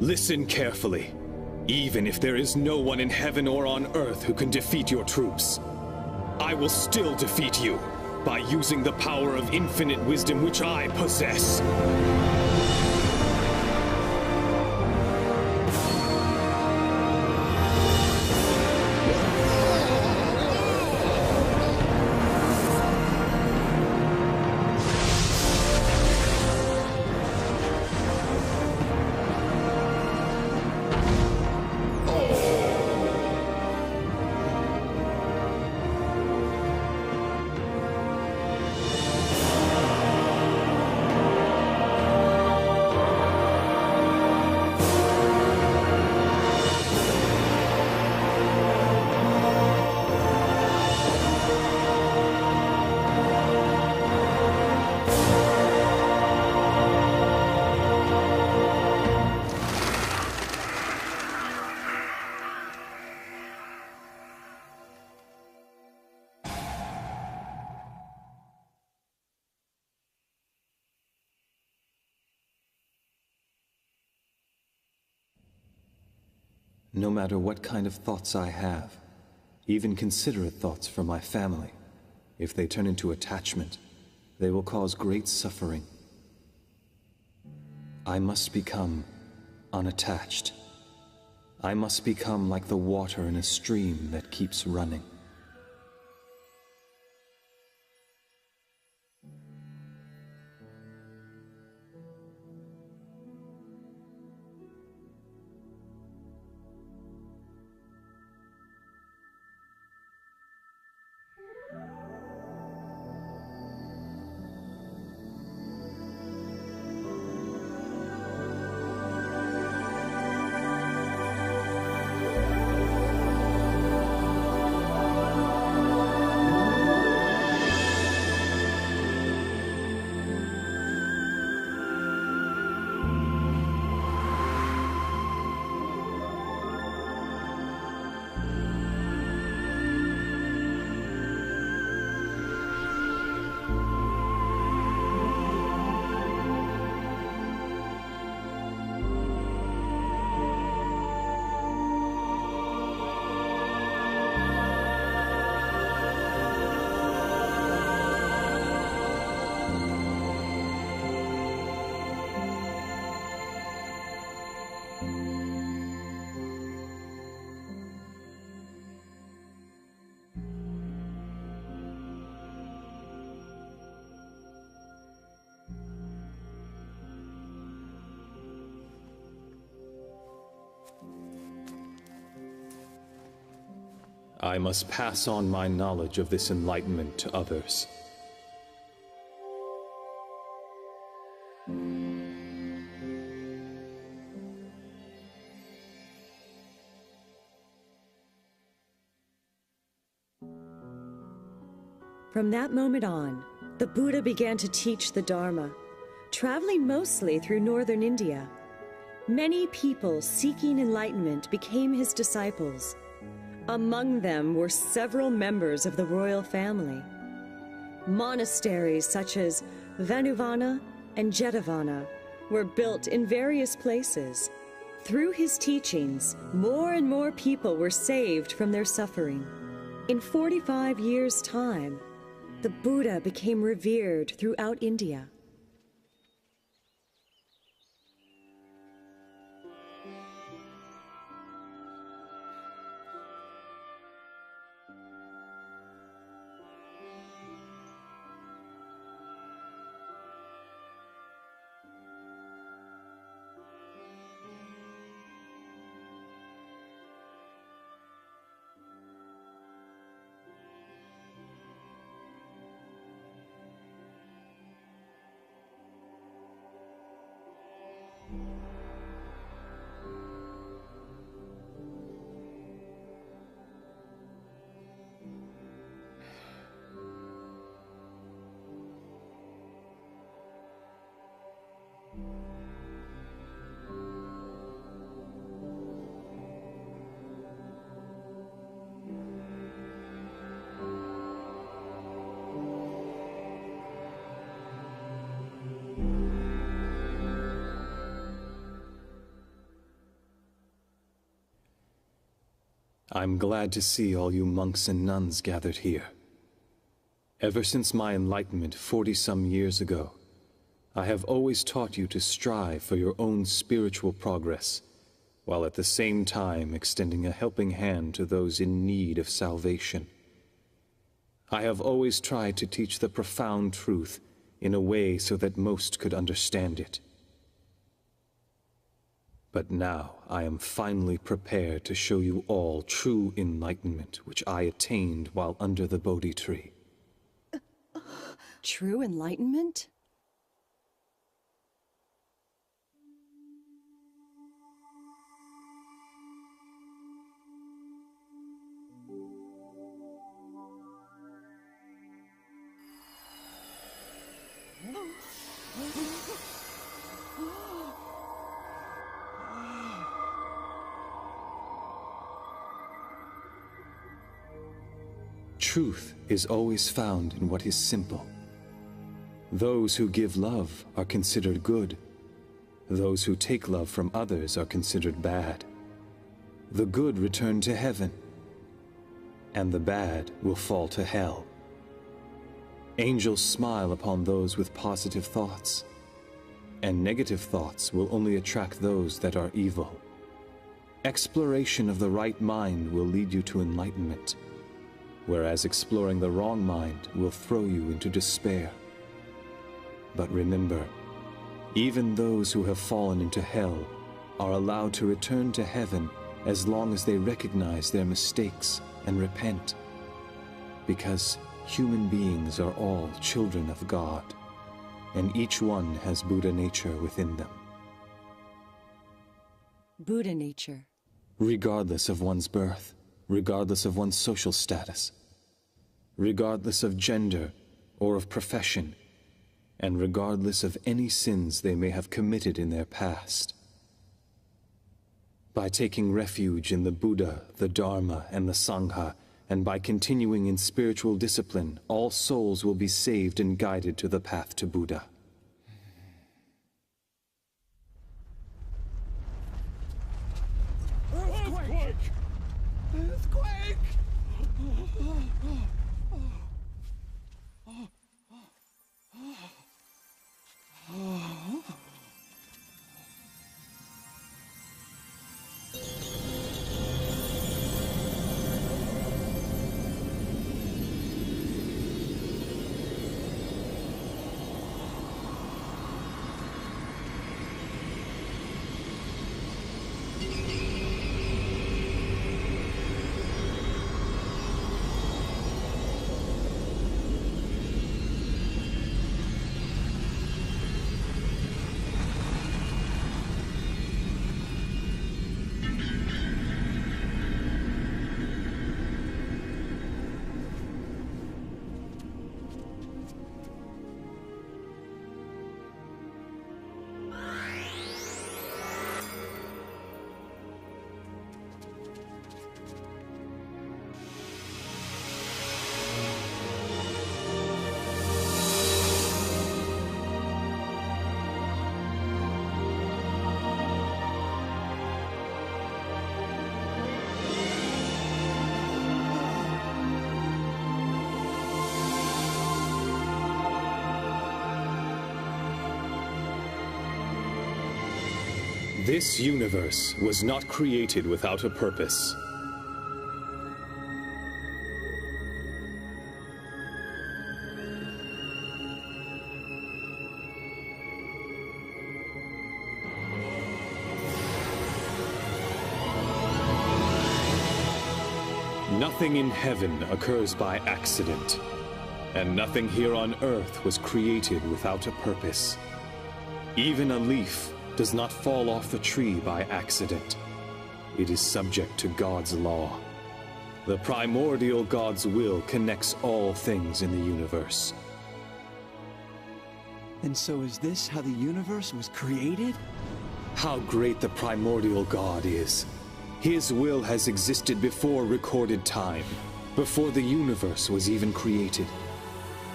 Listen carefully. Even if there is no one in heaven or on earth who can defeat your troops, I will still defeat you by using the power of infinite wisdom which I possess. No matter what kind of thoughts I have, even considerate thoughts for my family, if they turn into attachment, they will cause great suffering. I must become unattached. I must become like the water in a stream that keeps running. I must pass on my knowledge of this enlightenment to others. From that moment on, the Buddha began to teach the Dharma, traveling mostly through northern India. Many people seeking enlightenment became his disciples. Among them were several members of the royal family. Monasteries such as Vanuvana and Jetavana were built in various places. Through his teachings, more and more people were saved from their suffering. In 45 years' time, the Buddha became revered throughout India. I'm glad to see all you monks and nuns gathered here. Ever since my enlightenment 40-some years ago, I have always taught you to strive for your own spiritual progress, while at the same time extending a helping hand to those in need of salvation. I have always tried to teach the profound truth in a way so that most could understand it. But now I am finally prepared to show you all true enlightenment, which I attained while under the Bodhi tree. True enlightenment? Truth is always found in what is simple. Those who give love are considered good. Those who take love from others are considered bad. The good return to heaven, and the bad will fall to hell. Angels smile upon those with positive thoughts, and negative thoughts will only attract those that are evil. Exploration of the right mind will lead you to enlightenment, whereas exploring the wrong mind will throw you into despair. But remember, even those who have fallen into hell are allowed to return to heaven as long as they recognize their mistakes and repent, because human beings are all children of God, and each one has Buddha nature within them. Buddha nature. Regardless of one's birth, regardless of one's social status, regardless of gender or of profession, and regardless of any sins they may have committed in their past. By taking refuge in the Buddha, the Dharma, and the Sangha, and by continuing in spiritual discipline, all souls will be saved and guided to the path to Buddha. Earthquake! Earthquake! This universe was not created without a purpose. Nothing in heaven occurs by accident, and nothing here on Earth was created without a purpose. Even a leaf does not fall off the tree by accident. It is subject to God's law. The primordial God's will connects all things in the universe. And so is this how the universe was created? How great the primordial God is! His will has existed before recorded time, before the universe was even created.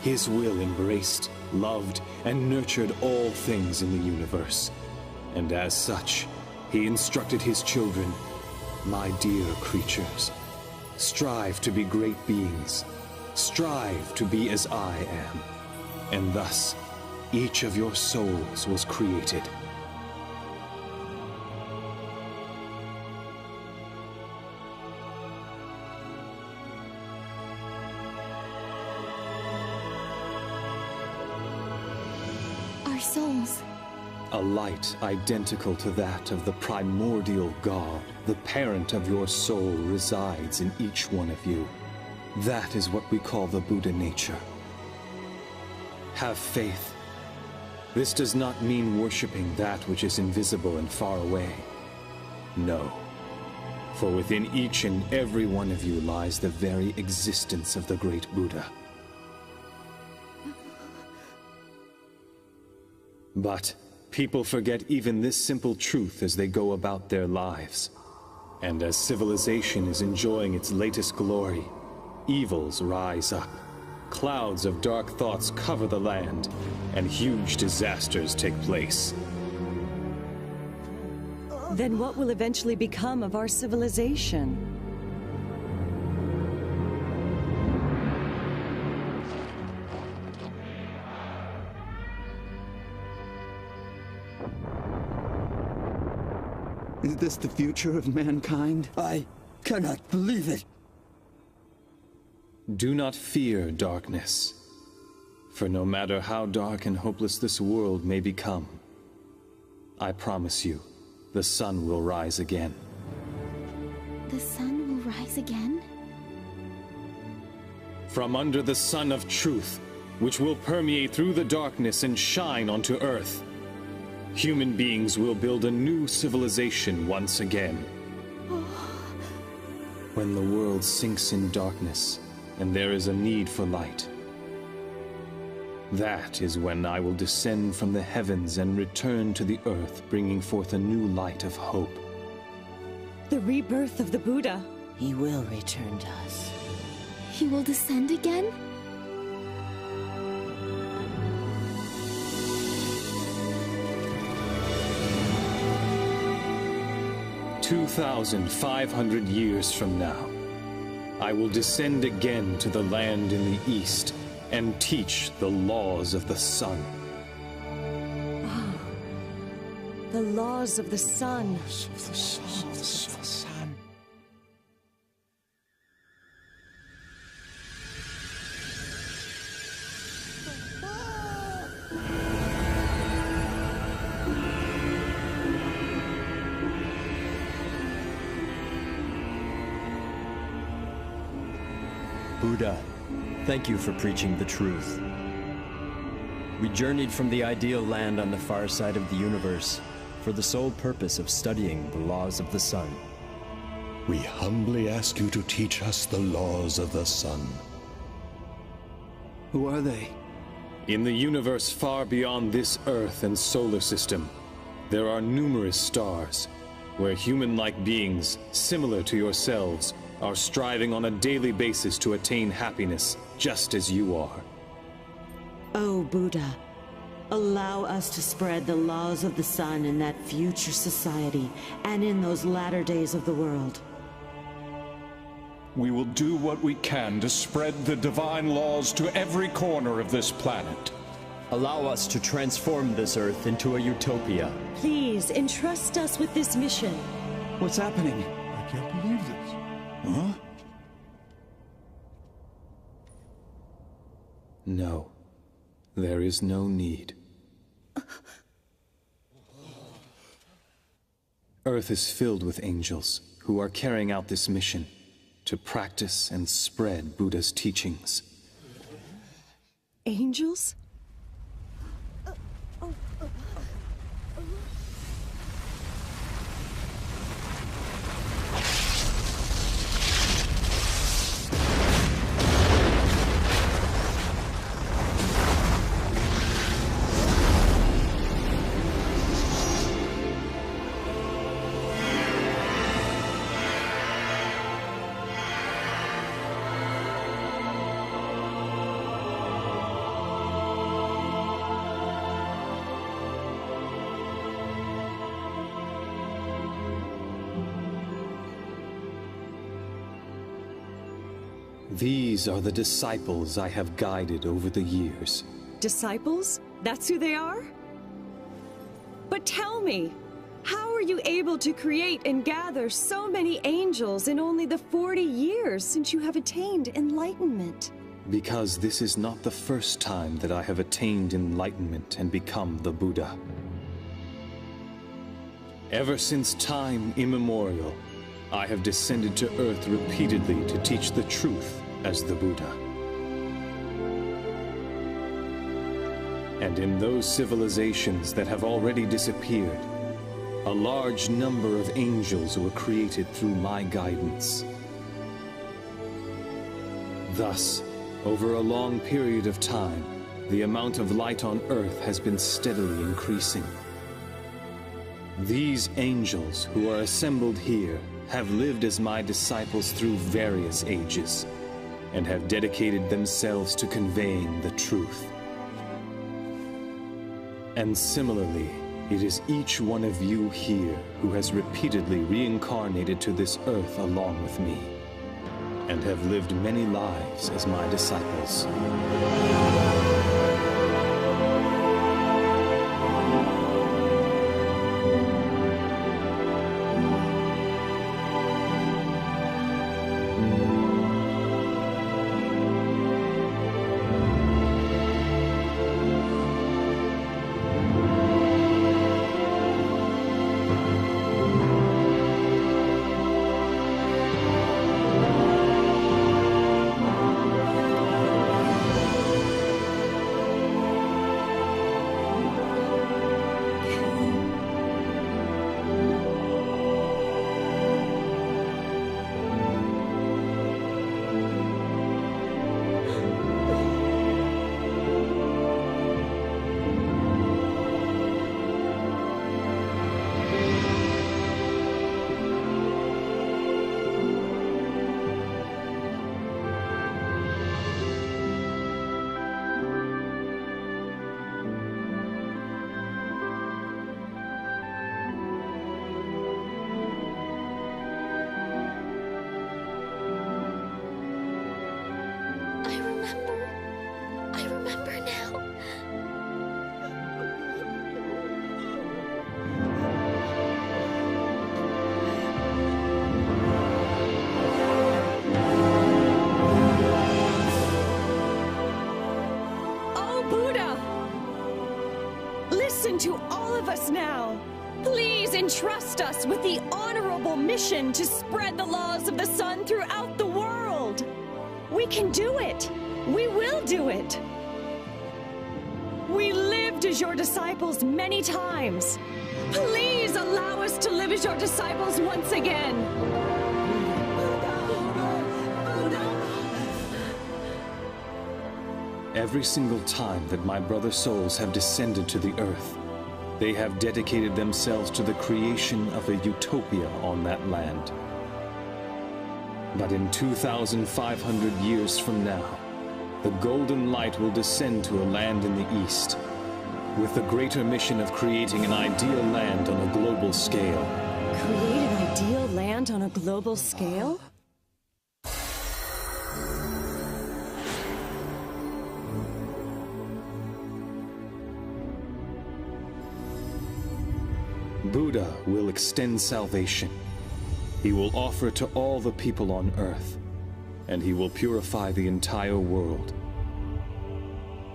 His will embraced, loved, and nurtured all things in the universe. And as such, he instructed his children, "My dear creatures, strive to be great beings. Strive to be as I am." And thus, each of your souls was created. Our souls. A light identical to that of the primordial God, the parent of your soul, resides in each one of you. That is what we call the Buddha nature. Have faith. This does not mean worshipping that which is invisible and far away. No. For within each and every one of you lies the very existence of the great Buddha. But people forget even this simple truth as they go about their lives. And as civilization is enjoying its latest glory, evils rise up. Clouds of dark thoughts cover the land, and huge disasters take place. Then what will eventually become of our civilization? Is this the future of mankind? I cannot believe it. Do not fear darkness, for no matter how dark and hopeless this world may become, I promise you, the sun will rise again. The sun will rise again? From under the sun of truth, which will permeate through the darkness and shine onto Earth, human beings will build a new civilization once again. When the world sinks in darkness, and there is a need for light, that is when I will descend from the heavens and return to the earth, bringing forth a new light of hope. The rebirth of the Buddha. He will return to us. He will descend again? "2,500 years from now, I will descend again to the land in the east and teach the laws of the sun." The laws of the sun. Buddha, thank you for preaching the truth. We journeyed from the ideal land on the far side of the universe for the sole purpose of studying the laws of the sun. We humbly ask you to teach us the laws of the sun. Who are they? In the universe far beyond this Earth and solar system, there are numerous stars where human-like beings, similar to yourselves, are striving on a daily basis to attain happiness, just as you are. Oh, Buddha, allow us to spread the laws of the sun in that future society and in those latter days of the world. We will do what we can to spread the divine laws to every corner of this planet. Allow us to transform this Earth into a utopia. Please, entrust us with this mission. What's happening? I can't believe this. Huh? No, there is no need. Earth is filled with angels who are carrying out this mission to practice and spread Buddha's teachings. Angels? These are the disciples I have guided over the years. Disciples? That's who they are? But tell me, how are you able to create and gather so many angels in only the 40 years since you have attained enlightenment? Because this is not the first time that I have attained enlightenment and become the Buddha. Ever since time immemorial, I have descended to Earth repeatedly to teach the truth as the Buddha. And in those civilizations that have already disappeared, a large number of angels were created through my guidance. Thus, over a long period of time, the amount of light on Earth has been steadily increasing. These angels who are assembled here have lived as my disciples through various ages, and have dedicated themselves to conveying the truth. And similarly, it is each one of you here who has repeatedly reincarnated to this Earth along with me, and have lived many lives as my disciples. To all of us now. Please entrust us with the honorable mission to spread the laws of the sun throughout the world. We can do it. We will do it. We lived as your disciples many times. Please allow us to live as your disciples once again. Every single time that my brother souls have descended to the Earth, they have dedicated themselves to the creation of a utopia on that land. But in 2,500 years from now, the golden light will descend to a land in the east, with the greater mission of creating an ideal land on a global scale. Create an ideal land on a global scale? Buddha will extend salvation. He will offer to all the people on earth, and he will purify the entire world.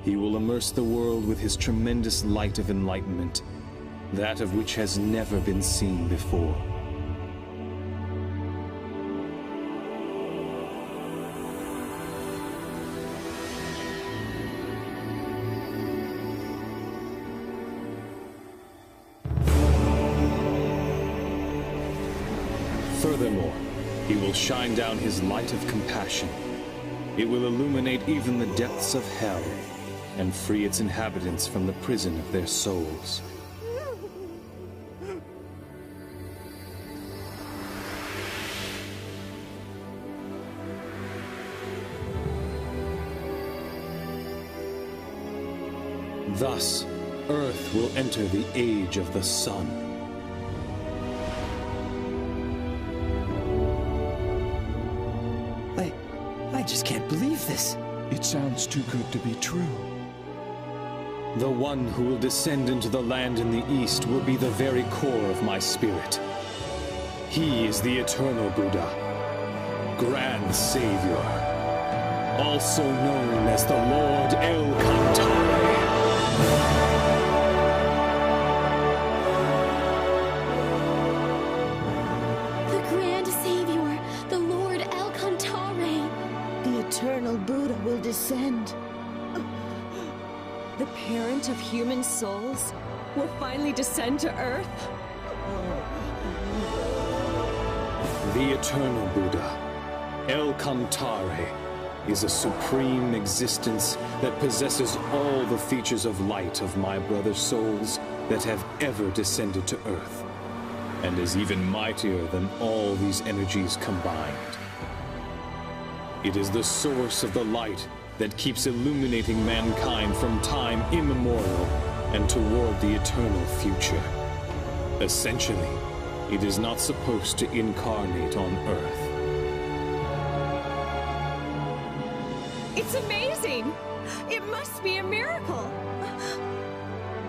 He will immerse the world with his tremendous light of enlightenment, that of which has never been seen before. Furthermore, he will shine down his light of compassion. It will illuminate even the depths of hell and free its inhabitants from the prison of their souls. Thus, Earth will enter the age of the sun. I just can't believe this. It sounds too good to be true. The one who will descend into the land in the east will be the very core of my spirit. He is the eternal Buddha, Grand Savior, also known as the Lord El Cantare. The Grand Savior, the Lord El Cantare. The eternal Buddha will descend. The parent of human souls will finally descend to Earth? The eternal Buddha, El Cantare, is a supreme existence that possesses all the features of light of my brother souls that have ever descended to Earth, and is even mightier than all these energies combined. It is the source of the light that keeps illuminating mankind from time immemorial and toward the eternal future. Essentially, it is not supposed to incarnate on Earth. It's amazing! It must be a miracle!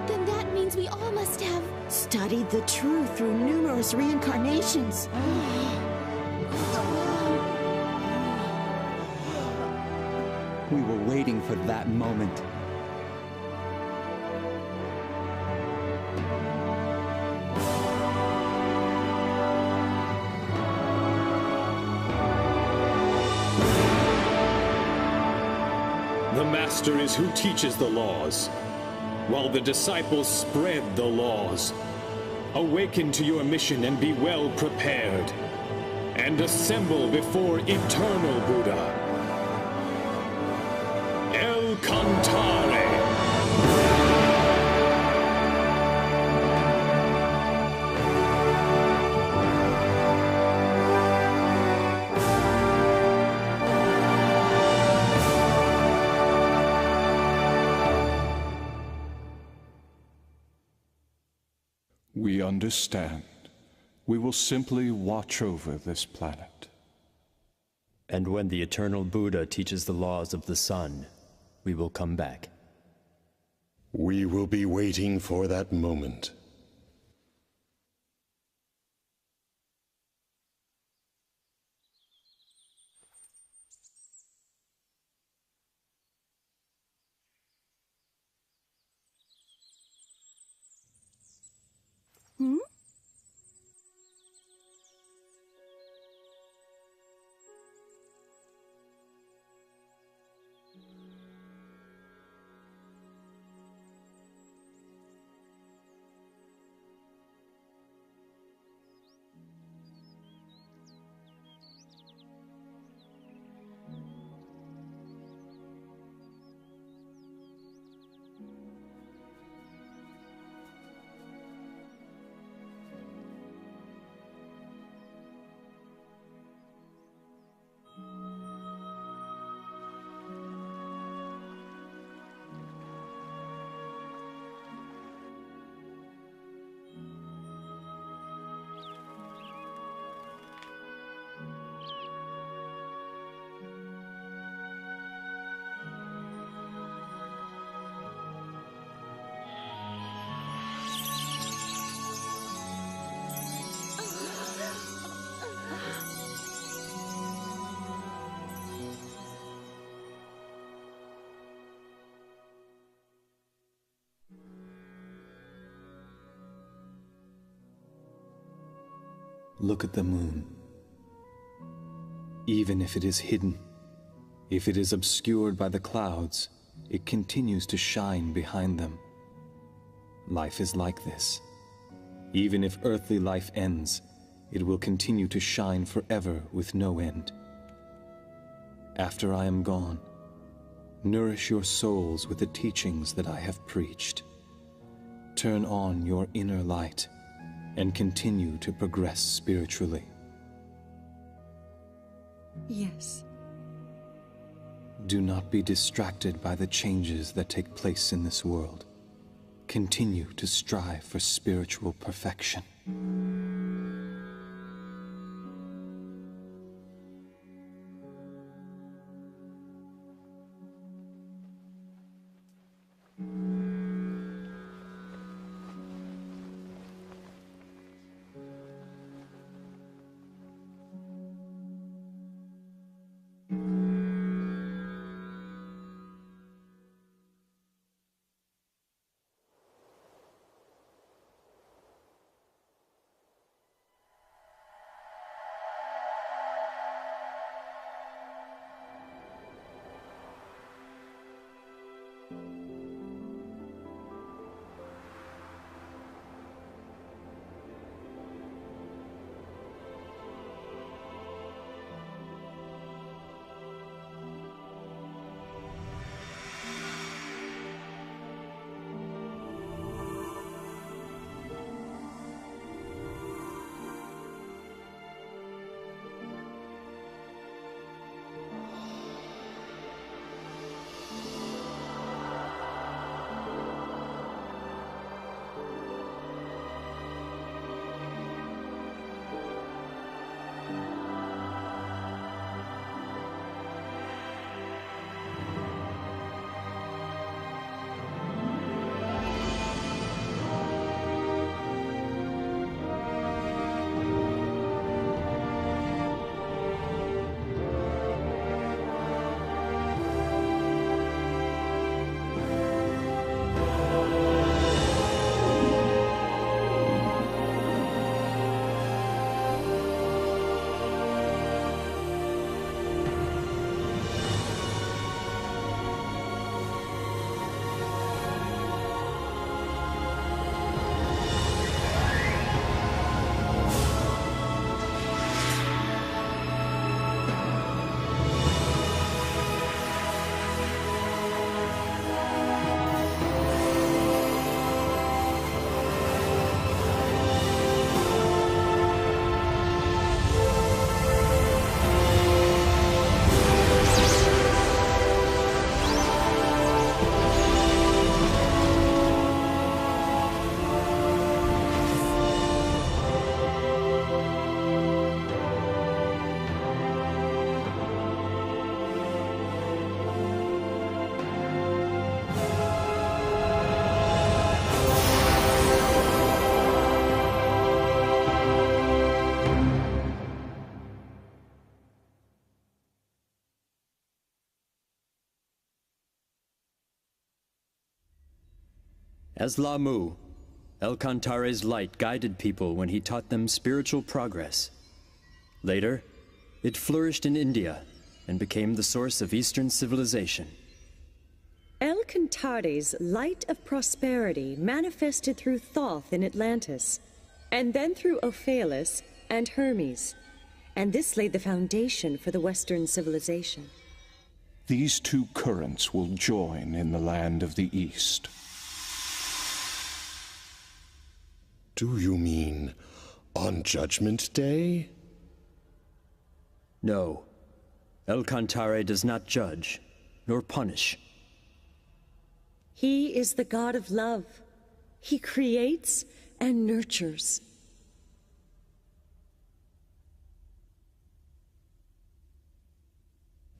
Then that means we all must have studied the truth through numerous reincarnations. We were waiting for that moment. The Master is who teaches the laws, while the disciples spread the laws. Awaken to your mission and be well prepared, and assemble before eternal Buddha, El Cantare. We understand. We will simply watch over this planet. And when the eternal Buddha teaches the laws of the sun, we will come back. We will be waiting for that moment. Hmm? Look at the moon. Even if it is hidden, if it is obscured by the clouds, it continues to shine behind them. Life is like this. Even if earthly life ends, it will continue to shine forever with no end. After I am gone, nourish your souls with the teachings that I have preached. Turn on your inner light and continue to progress spiritually. Yes. Do not be distracted by the changes that take place in this world. Continue to strive for spiritual perfection. As Lamu, El-Kantare's light guided people when he taught them spiritual progress. Later, it flourished in India and became the source of Eastern civilization. El-Kantare's light of prosperity manifested through Thoth in Atlantis, and then through Ophalis and Hermes, and this laid the foundation for the Western civilization. These two currents will join in the land of the East. Do you mean on Judgment Day? No. El-Kantare does not judge, nor punish. He is the god of love. He creates and nurtures.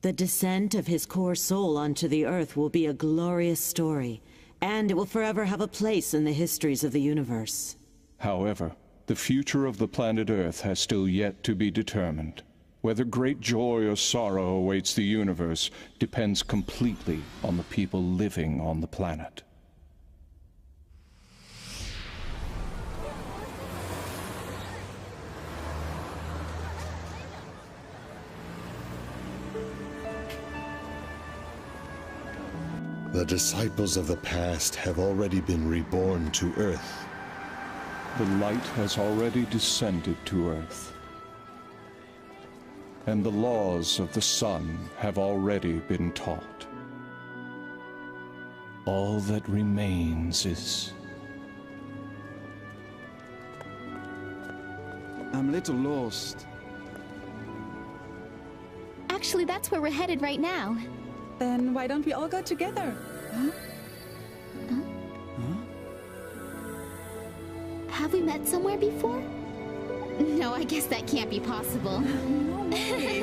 The descent of his core soul onto the Earth will be a glorious story, and it will forever have a place in the histories of the universe. However, the future of the planet Earth has still yet to be determined. Whether great joy or sorrow awaits the universe depends completely on the people living on the planet. The disciples of the past have already been reborn to Earth. The light has already descended to Earth. And the laws of the sun have already been taught. All that remains is... I'm a little lost. Actually, that's where we're headed right now. Then why don't we all go together? Huh? Have we met somewhere before? No, I guess that can't be possible. No way.